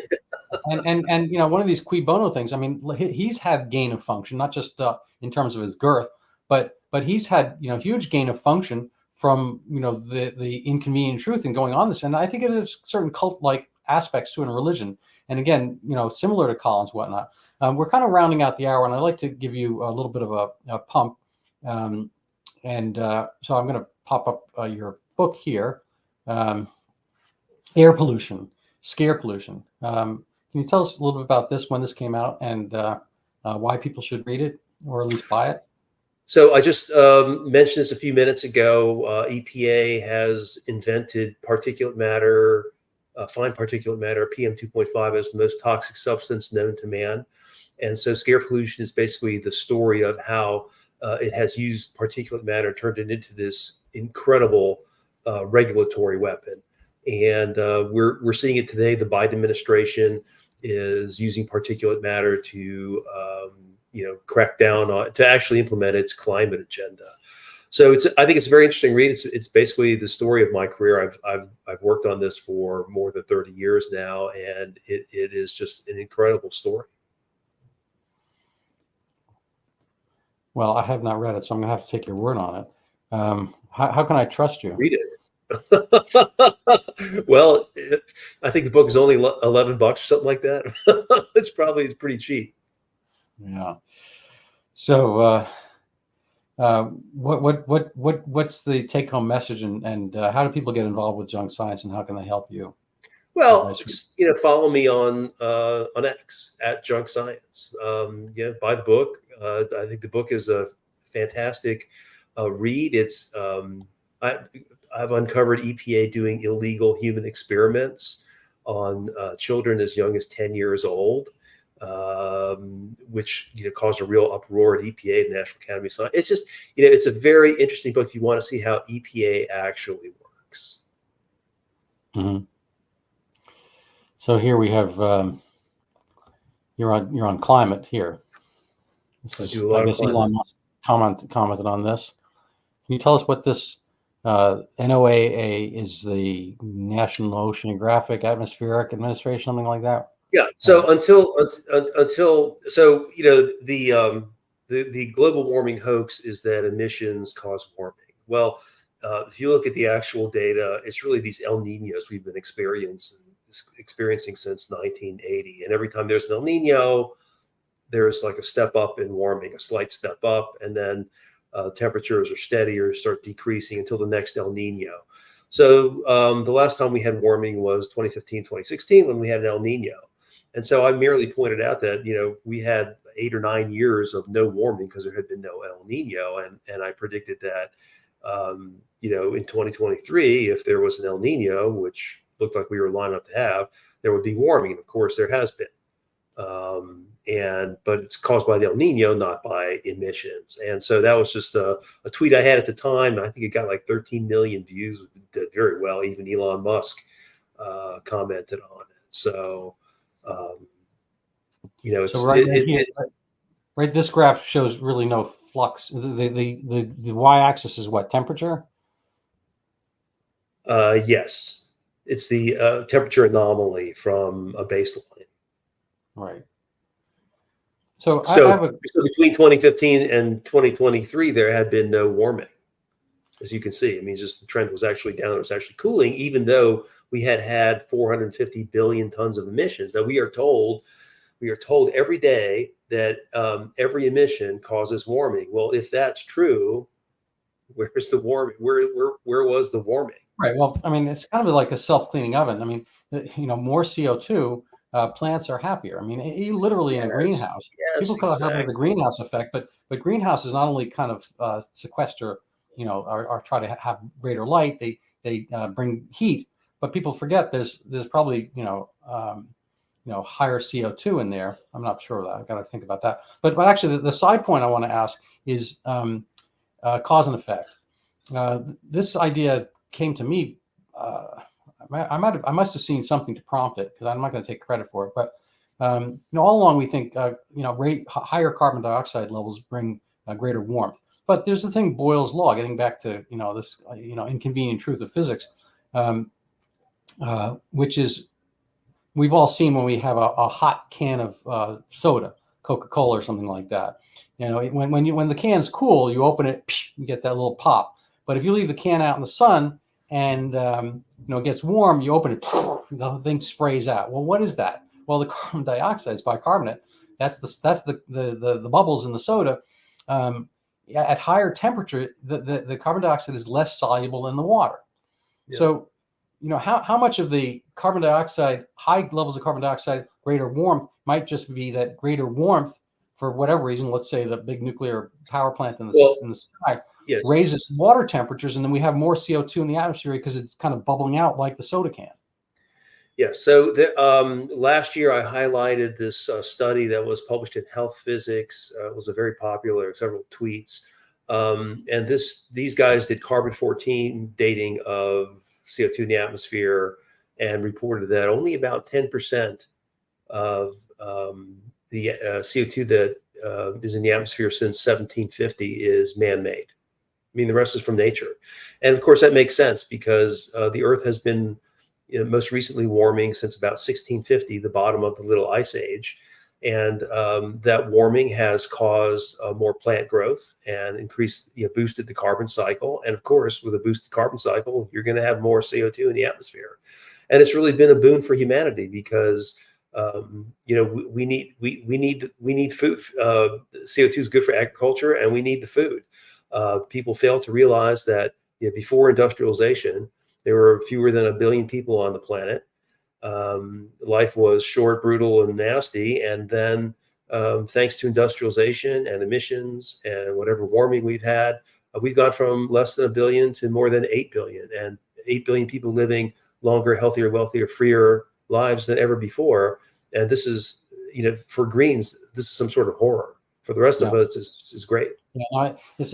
one of these cui bono things. I mean, he's had gain of function, not just in terms of his girth, but he's had huge gain of function from the inconvenient truth and going on this. And I think it is certain cult-like aspects to it in religion. And again, similar to Collins, whatnot. We're kind of rounding out the hour, and I'd like to give you a little bit of a pump. So I'm going to pop up your book here, Air Pollution, Scare Pollution. Can you tell us a little bit about this, when this came out, and why people should read it, or at least buy it? So I just mentioned this a few minutes ago. EPA has invented particulate matter, fine particulate matter, PM 2.5, as the most toxic substance known to man. And so scare pollution is basically the story of how it has used particulate matter, turned it into this incredible regulatory weapon. And we're seeing it today. The Biden administration is using particulate matter to crack down on, to actually implement its climate agenda. So I think it's a very interesting read. It's basically the story of my career. I've worked on this for more than 30 years now, and it is just an incredible story. Well, I have not read it, so I'm going to have to take your word on it. How can I trust you? Read it. Well, I think the book is only $11 or something like that. It's pretty cheap. Yeah. So, what's the take-home message, and how do people get involved with junk science, and how can they help you? Well, just, follow me on X at Junk Science. Buy the book. I think the book is a fantastic read. It's I've uncovered EPA doing illegal human experiments on children as young as 10 years old, which caused a real uproar at EPA, the National Academy of Science. It's just it's a very interesting book if you want to see how EPA actually works. Mm-hmm. So here we have you're on climate here. I do a lot of climate. Elon Musk commented on this. Can you tell us what this NOAA is? The National Oceanographic Atmospheric Administration, something like that? Yeah. So until the global warming hoax is that emissions cause warming. Well, if you look at the actual data, it's really these El Niños we've been experiencing since 1980, and every time there's an El Niño, there's like a step up in warming, a slight step up, and then temperatures are steady or start decreasing until the next El Nino. So the last time we had warming was 2015, 2016 when we had an El Nino. And so I merely pointed out that, we had 8 or 9 years of no warming because there had been no El Nino. And I predicted that, in 2023, if there was an El Nino, which looked like we were lined up to have, there would be warming. And of course, there has been. But it's caused by the El Nino, not by emissions. And so that was just a tweet I had at the time. I think it got like 13 million views. It did very well. Even Elon Musk commented on it. So, right. This graph shows really no flux. The y-axis is what, temperature? Yes, it's the temperature anomaly from a baseline. Right. So between 2015 and 2023, there had been no warming, as you can see. I mean, just the trend was actually down. It was actually cooling, even though we had 450 billion tons of emissions. Now we are told every day that every emission causes warming. Well, if that's true, where's the warming? Where was the warming? Right. Well, I mean, it's kind of like a self-cleaning oven. I mean, more CO2. Plants are happier. I mean, literally in a greenhouse. People call it the greenhouse effect, but greenhouses not only kind of sequester, or try to have greater light. They bring heat, but people forget there's probably higher CO2 in there. I'm not sure of that. I've got to think about that. But actually, the side point I want to ask is cause and effect. This idea came to me. I must have seen something to prompt it, because I'm not going to take credit for it. But all along we think higher carbon dioxide levels bring greater warmth. But there's the thing, Boyle's law, getting back to this inconvenient truth of physics, which is we've all seen when we have a hot can of soda, Coca-Cola or something like that. When the can's cool, you open it, you get that little pop. But if you leave the can out in the sun and it gets warm, you open it, the thing sprays out. Well, what is that? Well, the carbon dioxide is bicarbonate. That's the bubbles in the soda. At higher temperature, the carbon dioxide is less soluble in the water. Yeah. So, how much of the carbon dioxide, high levels of carbon dioxide, greater warmth, might just be that greater warmth for whatever reason. Let's say the big nuclear power plant in the sky. Yes. Raises water temperatures, and then we have more CO2 in the atmosphere because it's kind of bubbling out like the soda can. Yeah. So last year I highlighted this study that was published in Health Physics. It was a very popular, several tweets. And these guys did carbon-14 dating of CO2 in the atmosphere, and reported that only about 10% of the CO2 that is in the atmosphere since 1750 is man-made. I mean, the rest is from nature. And of course, that makes sense because the Earth has been most recently warming since about 1650, the bottom of the Little Ice Age. And that warming has caused more plant growth and increased, boosted the carbon cycle. And of course, with a boosted carbon cycle, you're going to have more CO2 in the atmosphere. And it's really been a boon for humanity because we need food. CO2 is good for agriculture, and we need the food. People fail to realize that before industrialization, there were fewer than 1 billion people on the planet. Life was short, brutal, and nasty. And then thanks to industrialization and emissions and whatever warming we've had, we've gone from less than 1 billion to more than 8 billion, and 8 billion people living longer, healthier, wealthier, freer lives than ever before. And this is, for Greens, this is some sort of horror. For the rest of us, it's great. Yeah, it's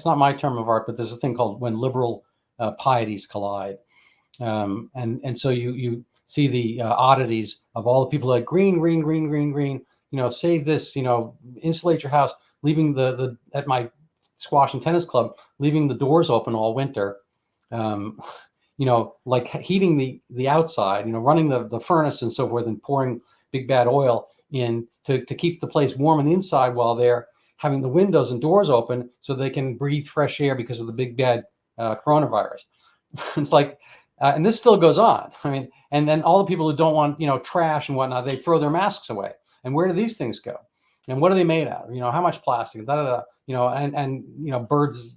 not my term of art, but there's a thing called when liberal pieties collide. And so you see the oddities of all the people like green, save this, insulate your house, leaving the at my squash and tennis club, leaving the doors open all winter, like heating the outside, running the furnace and so forth, and pouring big bad oil in to keep the place warm on the inside while they're having the windows and doors open so they can breathe fresh air because of the big bad coronavirus. It's like, and this still goes on. I mean, and then all the people who don't want, trash and whatnot, they throw their masks away. And where do these things go? And what are they made out of? How much plastic? And birds,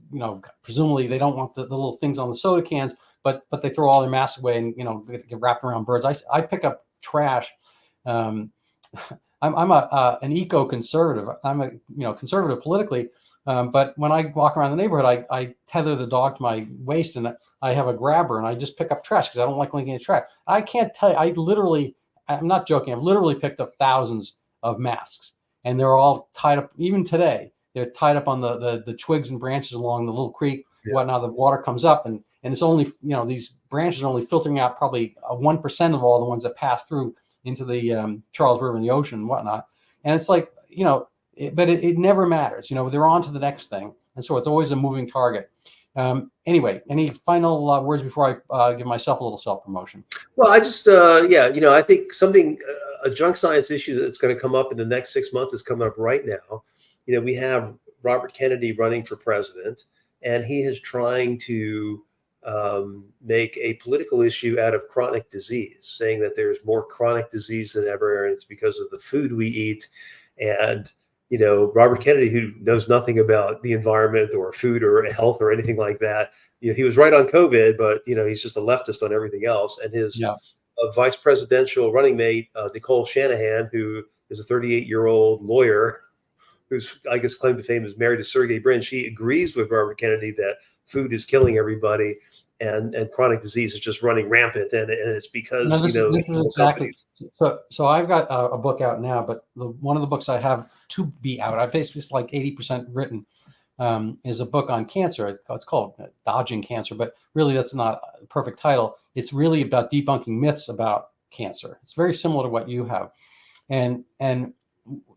presumably they don't want the little things on the soda cans, but they throw all their masks away and get wrapped around birds. I pick up trash. I'm an eco-conservative. I'm a conservative politically. But when I walk around the neighborhood, I tether the dog to my waist and I have a grabber and I just pick up trash because I don't like looking at trash. I can't tell you, I'm not joking. I've literally picked up thousands of masks and they're all tied up. Even today, they're tied up on the twigs and branches along the little creek. Whatnot, the water comes up and it's only, these branches are only filtering out probably 1% of all the ones that pass through into the Charles River and the ocean and whatnot. And it's like, but it never matters. They're on to the next thing. And so it's always a moving target. Anyway, any final words before I give myself a little self-promotion? Well, I just, I think a junk science issue that's going to come up in the next 6 months is coming up right now. We have Robert Kennedy running for president, and he is trying to make a political issue out of chronic disease, saying that there's more chronic disease than ever, and it's because of the food we eat. And Robert Kennedy, who knows nothing about the environment or food or health or anything like that, he was right on COVID, but he's just a leftist on everything else. And his vice presidential running mate, Nicole Shanahan, who is a 38-year-old lawyer whose, I guess, claim to fame is married to Sergey Brin, she agrees with Robert Kennedy that food is killing everybody and chronic disease is just running rampant. And it's because, this is exactly. So I've got a book out now, but one of the books I have to be out, I basically it's like 80% written, is a book on cancer. It's called Dodging Cancer, but really that's not a perfect title. It's really about debunking myths about cancer. It's very similar to what you have. And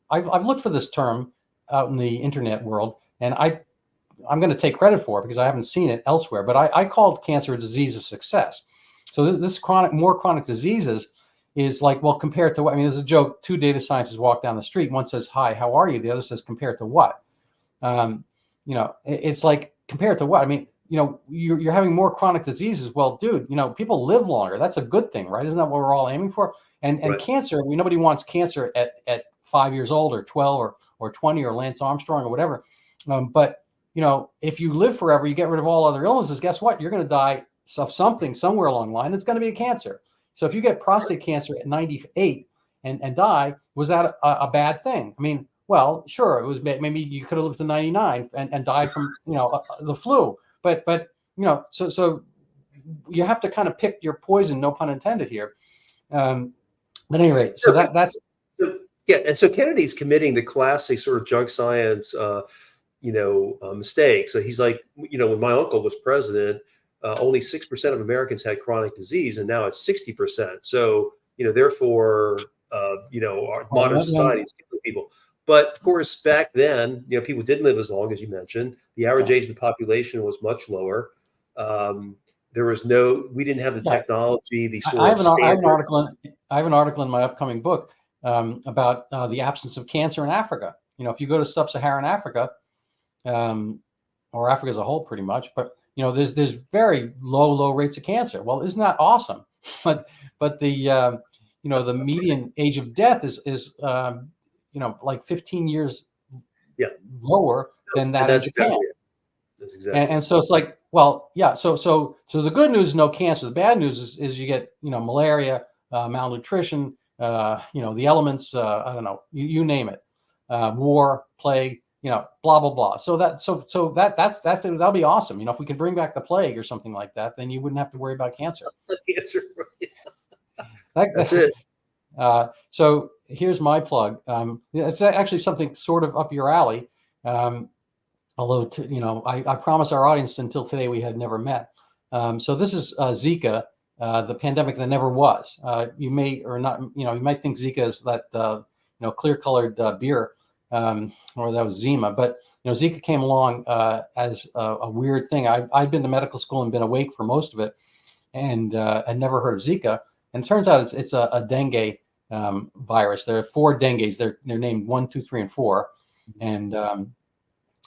I've looked for this term out in the internet world, and I'm going to take credit for it because I haven't seen it elsewhere, but I called cancer a disease of success. So this more chronic diseases is like, well, compared to what? I mean, there's a joke. Two data scientists walk down the street. One says, "Hi, how are you?" The other says, "Compared to what?" It's like, compared to what? I mean, you're having more chronic diseases. Well, dude, people live longer. That's a good thing, right? Isn't that what we're all aiming for? And Right. Cancer, nobody wants cancer at 5 years old or 12 or 20 or Lance Armstrong or whatever. But if you live forever, you get rid of all other illnesses. Guess what? You're going to die of something somewhere along the line. It's going to be a cancer. So if you get prostate cancer at 98 and die, was that a bad thing? I mean, well, sure, it was. Maybe you could have lived to 99 and died from the flu. But so you have to kind of pick your poison. No pun intended here. But at any rate, so that's. And so Kennedy's committing the classic sort of junk science mistake. So he's like, when my uncle was president, only 6% of Americans had chronic disease, and now it's 60%. So, therefore, our modern society is killing people. But of course, back then, people didn't live as long as you mentioned. The average age of the population was much lower. We didn't have the technology, the sort of standard. I have an article in my upcoming book about the absence of cancer in Africa. If you go to sub-Saharan Africa, or Africa as a whole, pretty much, but there's very low rates of cancer. Well, isn't that awesome? But the the median age of death is like 15 years lower than that in Japan. Exactly it. That's exactly. And so it's like, well, yeah. So the good news is no cancer. The bad news is you get malaria, malnutrition, the elements. I don't know, you name it, war, plague, blah blah blah. So that'll be awesome. If we could bring back the plague or something like that, then you wouldn't have to worry about cancer. Cancer. That's it. So here's my plug. It's actually something sort of up your alley. Although, I promise our audience until today we had never met. So this is Zika, the pandemic that never was. You may or not, you might think Zika is that, clear-colored beer, or that was Zima. But, Zika came along as a weird thing. I'd been to medical school and been awake for most of it, and I'd never heard of Zika. And it turns out it's a dengue virus. There are 4 dengues. They're named 1, 2, 3, and 4, and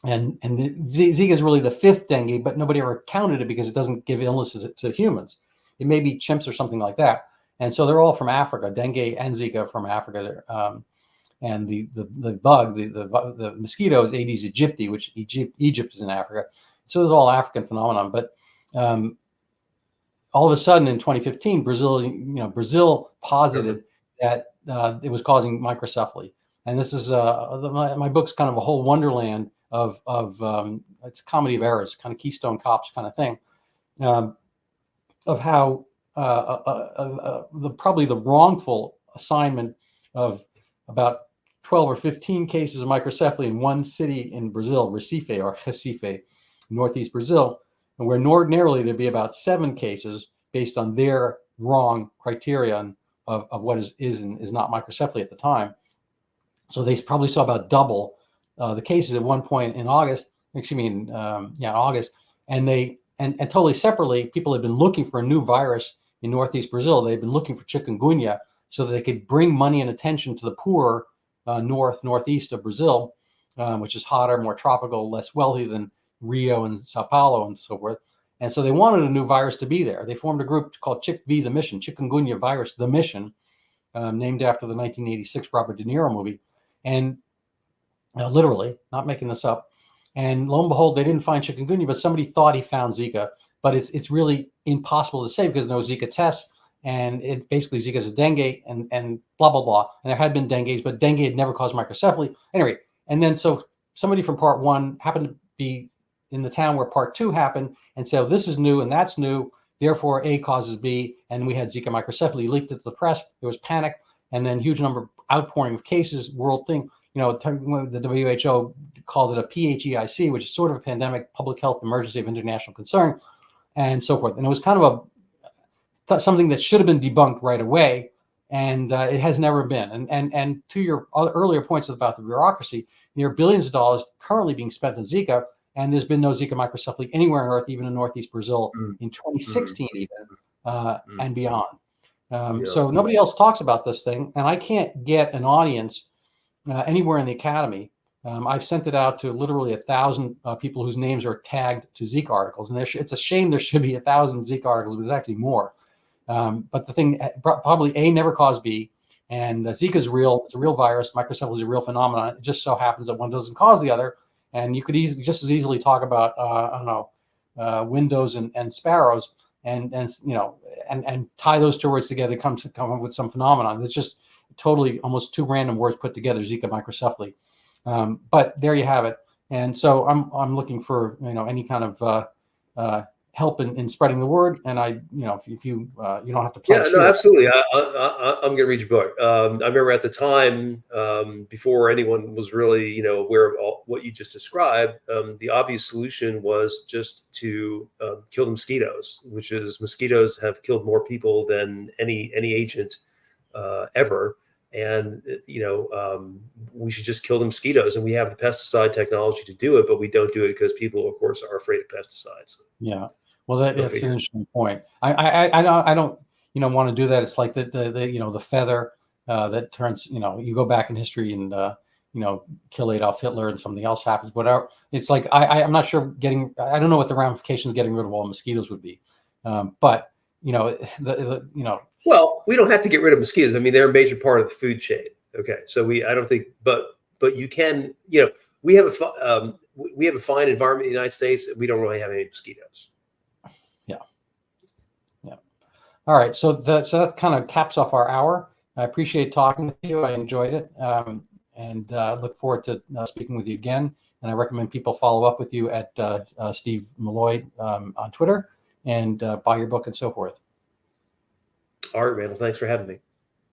Zika is really the 5th dengue, but nobody ever counted it because it doesn't give illnesses to humans. It may be chimps or something like that. And so they're all from Africa. Dengue and Zika from Africa. And the bug, the mosquito is Aedes aegypti, which Egypt is in Africa. So it's all African phenomenon. But all of a sudden in 2015, Brazil posited that it was causing microcephaly. And this is my book's kind of a whole wonderland of it's a comedy of errors, kind of Keystone Cops kind of thing, of how probably the wrongful assignment of about 12 or 15 cases of microcephaly in one city in Brazil, Recife, northeast Brazil, and where ordinarily there'd be about 7 cases based on their wrong criterion of what is and is not microcephaly at the time. So they probably saw about double the cases at one point in August. August, and totally separately, people had been looking for a new virus in northeast Brazil. They'd been looking for chikungunya so that they could bring money and attention to the poor northeast of Brazil, which is hotter, more tropical, less wealthy than Rio and Sao Paulo and so forth. And so they wanted a new virus to be there. They formed a group called CHIKV, the Mission, Chikungunya Virus, the Mission, named after the 1986 Robert De Niro movie. And literally, not making this up. And lo and behold, they didn't find chikungunya, but somebody thought he found Zika. But it's really impossible to say because no Zika tests. And it basically Zika is a dengue and blah, blah, blah. And there had been dengues, but dengue had never caused microcephaly. Anyway, and then so somebody from part 1 happened to be in the town where part 2 happened and said, oh, this is new and that's new. Therefore, A causes B. And we had Zika microcephaly, leaked it to the press. There was panic. And then huge number of outpouring of cases, world thing. The WHO called it a PHEIC, which is sort of a pandemic public health emergency of international concern, and so forth. And it was kind of something that should have been debunked right away, and it has never been. And to your earlier points about the bureaucracy, there are billions of dollars currently being spent on Zika, and there's been no Zika microcephaly anywhere on Earth, even in northeast Brazil in 2016 even, and beyond. So nobody else talks about this thing, and I can't get an audience anywhere in the academy. I've sent it out to literally 1,000 people whose names are tagged to Zika articles, and it's a shame there should be 1,000 Zika articles, but there's actually more. But the thing, probably A never caused B, and Zika is real. It's a real virus. Microcephaly is a real phenomenon. It just so happens that one doesn't cause the other, and you could just as easily talk about windows and sparrows, and tie those 2 words together, come up with some phenomenon. It's just totally almost 2 random words put together, Zika microcephaly. But there you have it. And so I'm looking for any kind of help in spreading the word. And if you you don't have to Yeah, pledge no, here. absolutely. I'm going to read your book. I remember at the time, before anyone was really, aware of what you just described, the obvious solution was just to kill the mosquitoes, which is mosquitoes have killed more people than any agent ever. And, we should just kill the mosquitoes. And we have the pesticide technology to do it, but we don't do it because people, of course, are afraid of pesticides. Yeah. Well, Go that's an figure. interesting point. I don't want to do that. It's like the feather that turns, you go back in history and kill Adolf Hitler and something else happens. Whatever. It's like I'm not sure I don't know what the ramifications of getting rid of all mosquitoes would be, but Well, we don't have to get rid of mosquitoes. I mean, they're a major part of the food chain. Okay, so I don't think, but you can, we have we have a fine environment in the United States. We don't really have any mosquitoes. Yeah. Yeah. All right. So that kind of caps off our hour. I appreciate talking with you. I enjoyed it, and look forward to speaking with you again. And I recommend people follow up with you at Steve Milloy on Twitter and buy your book and so forth. All right, Randall. Thanks for having me.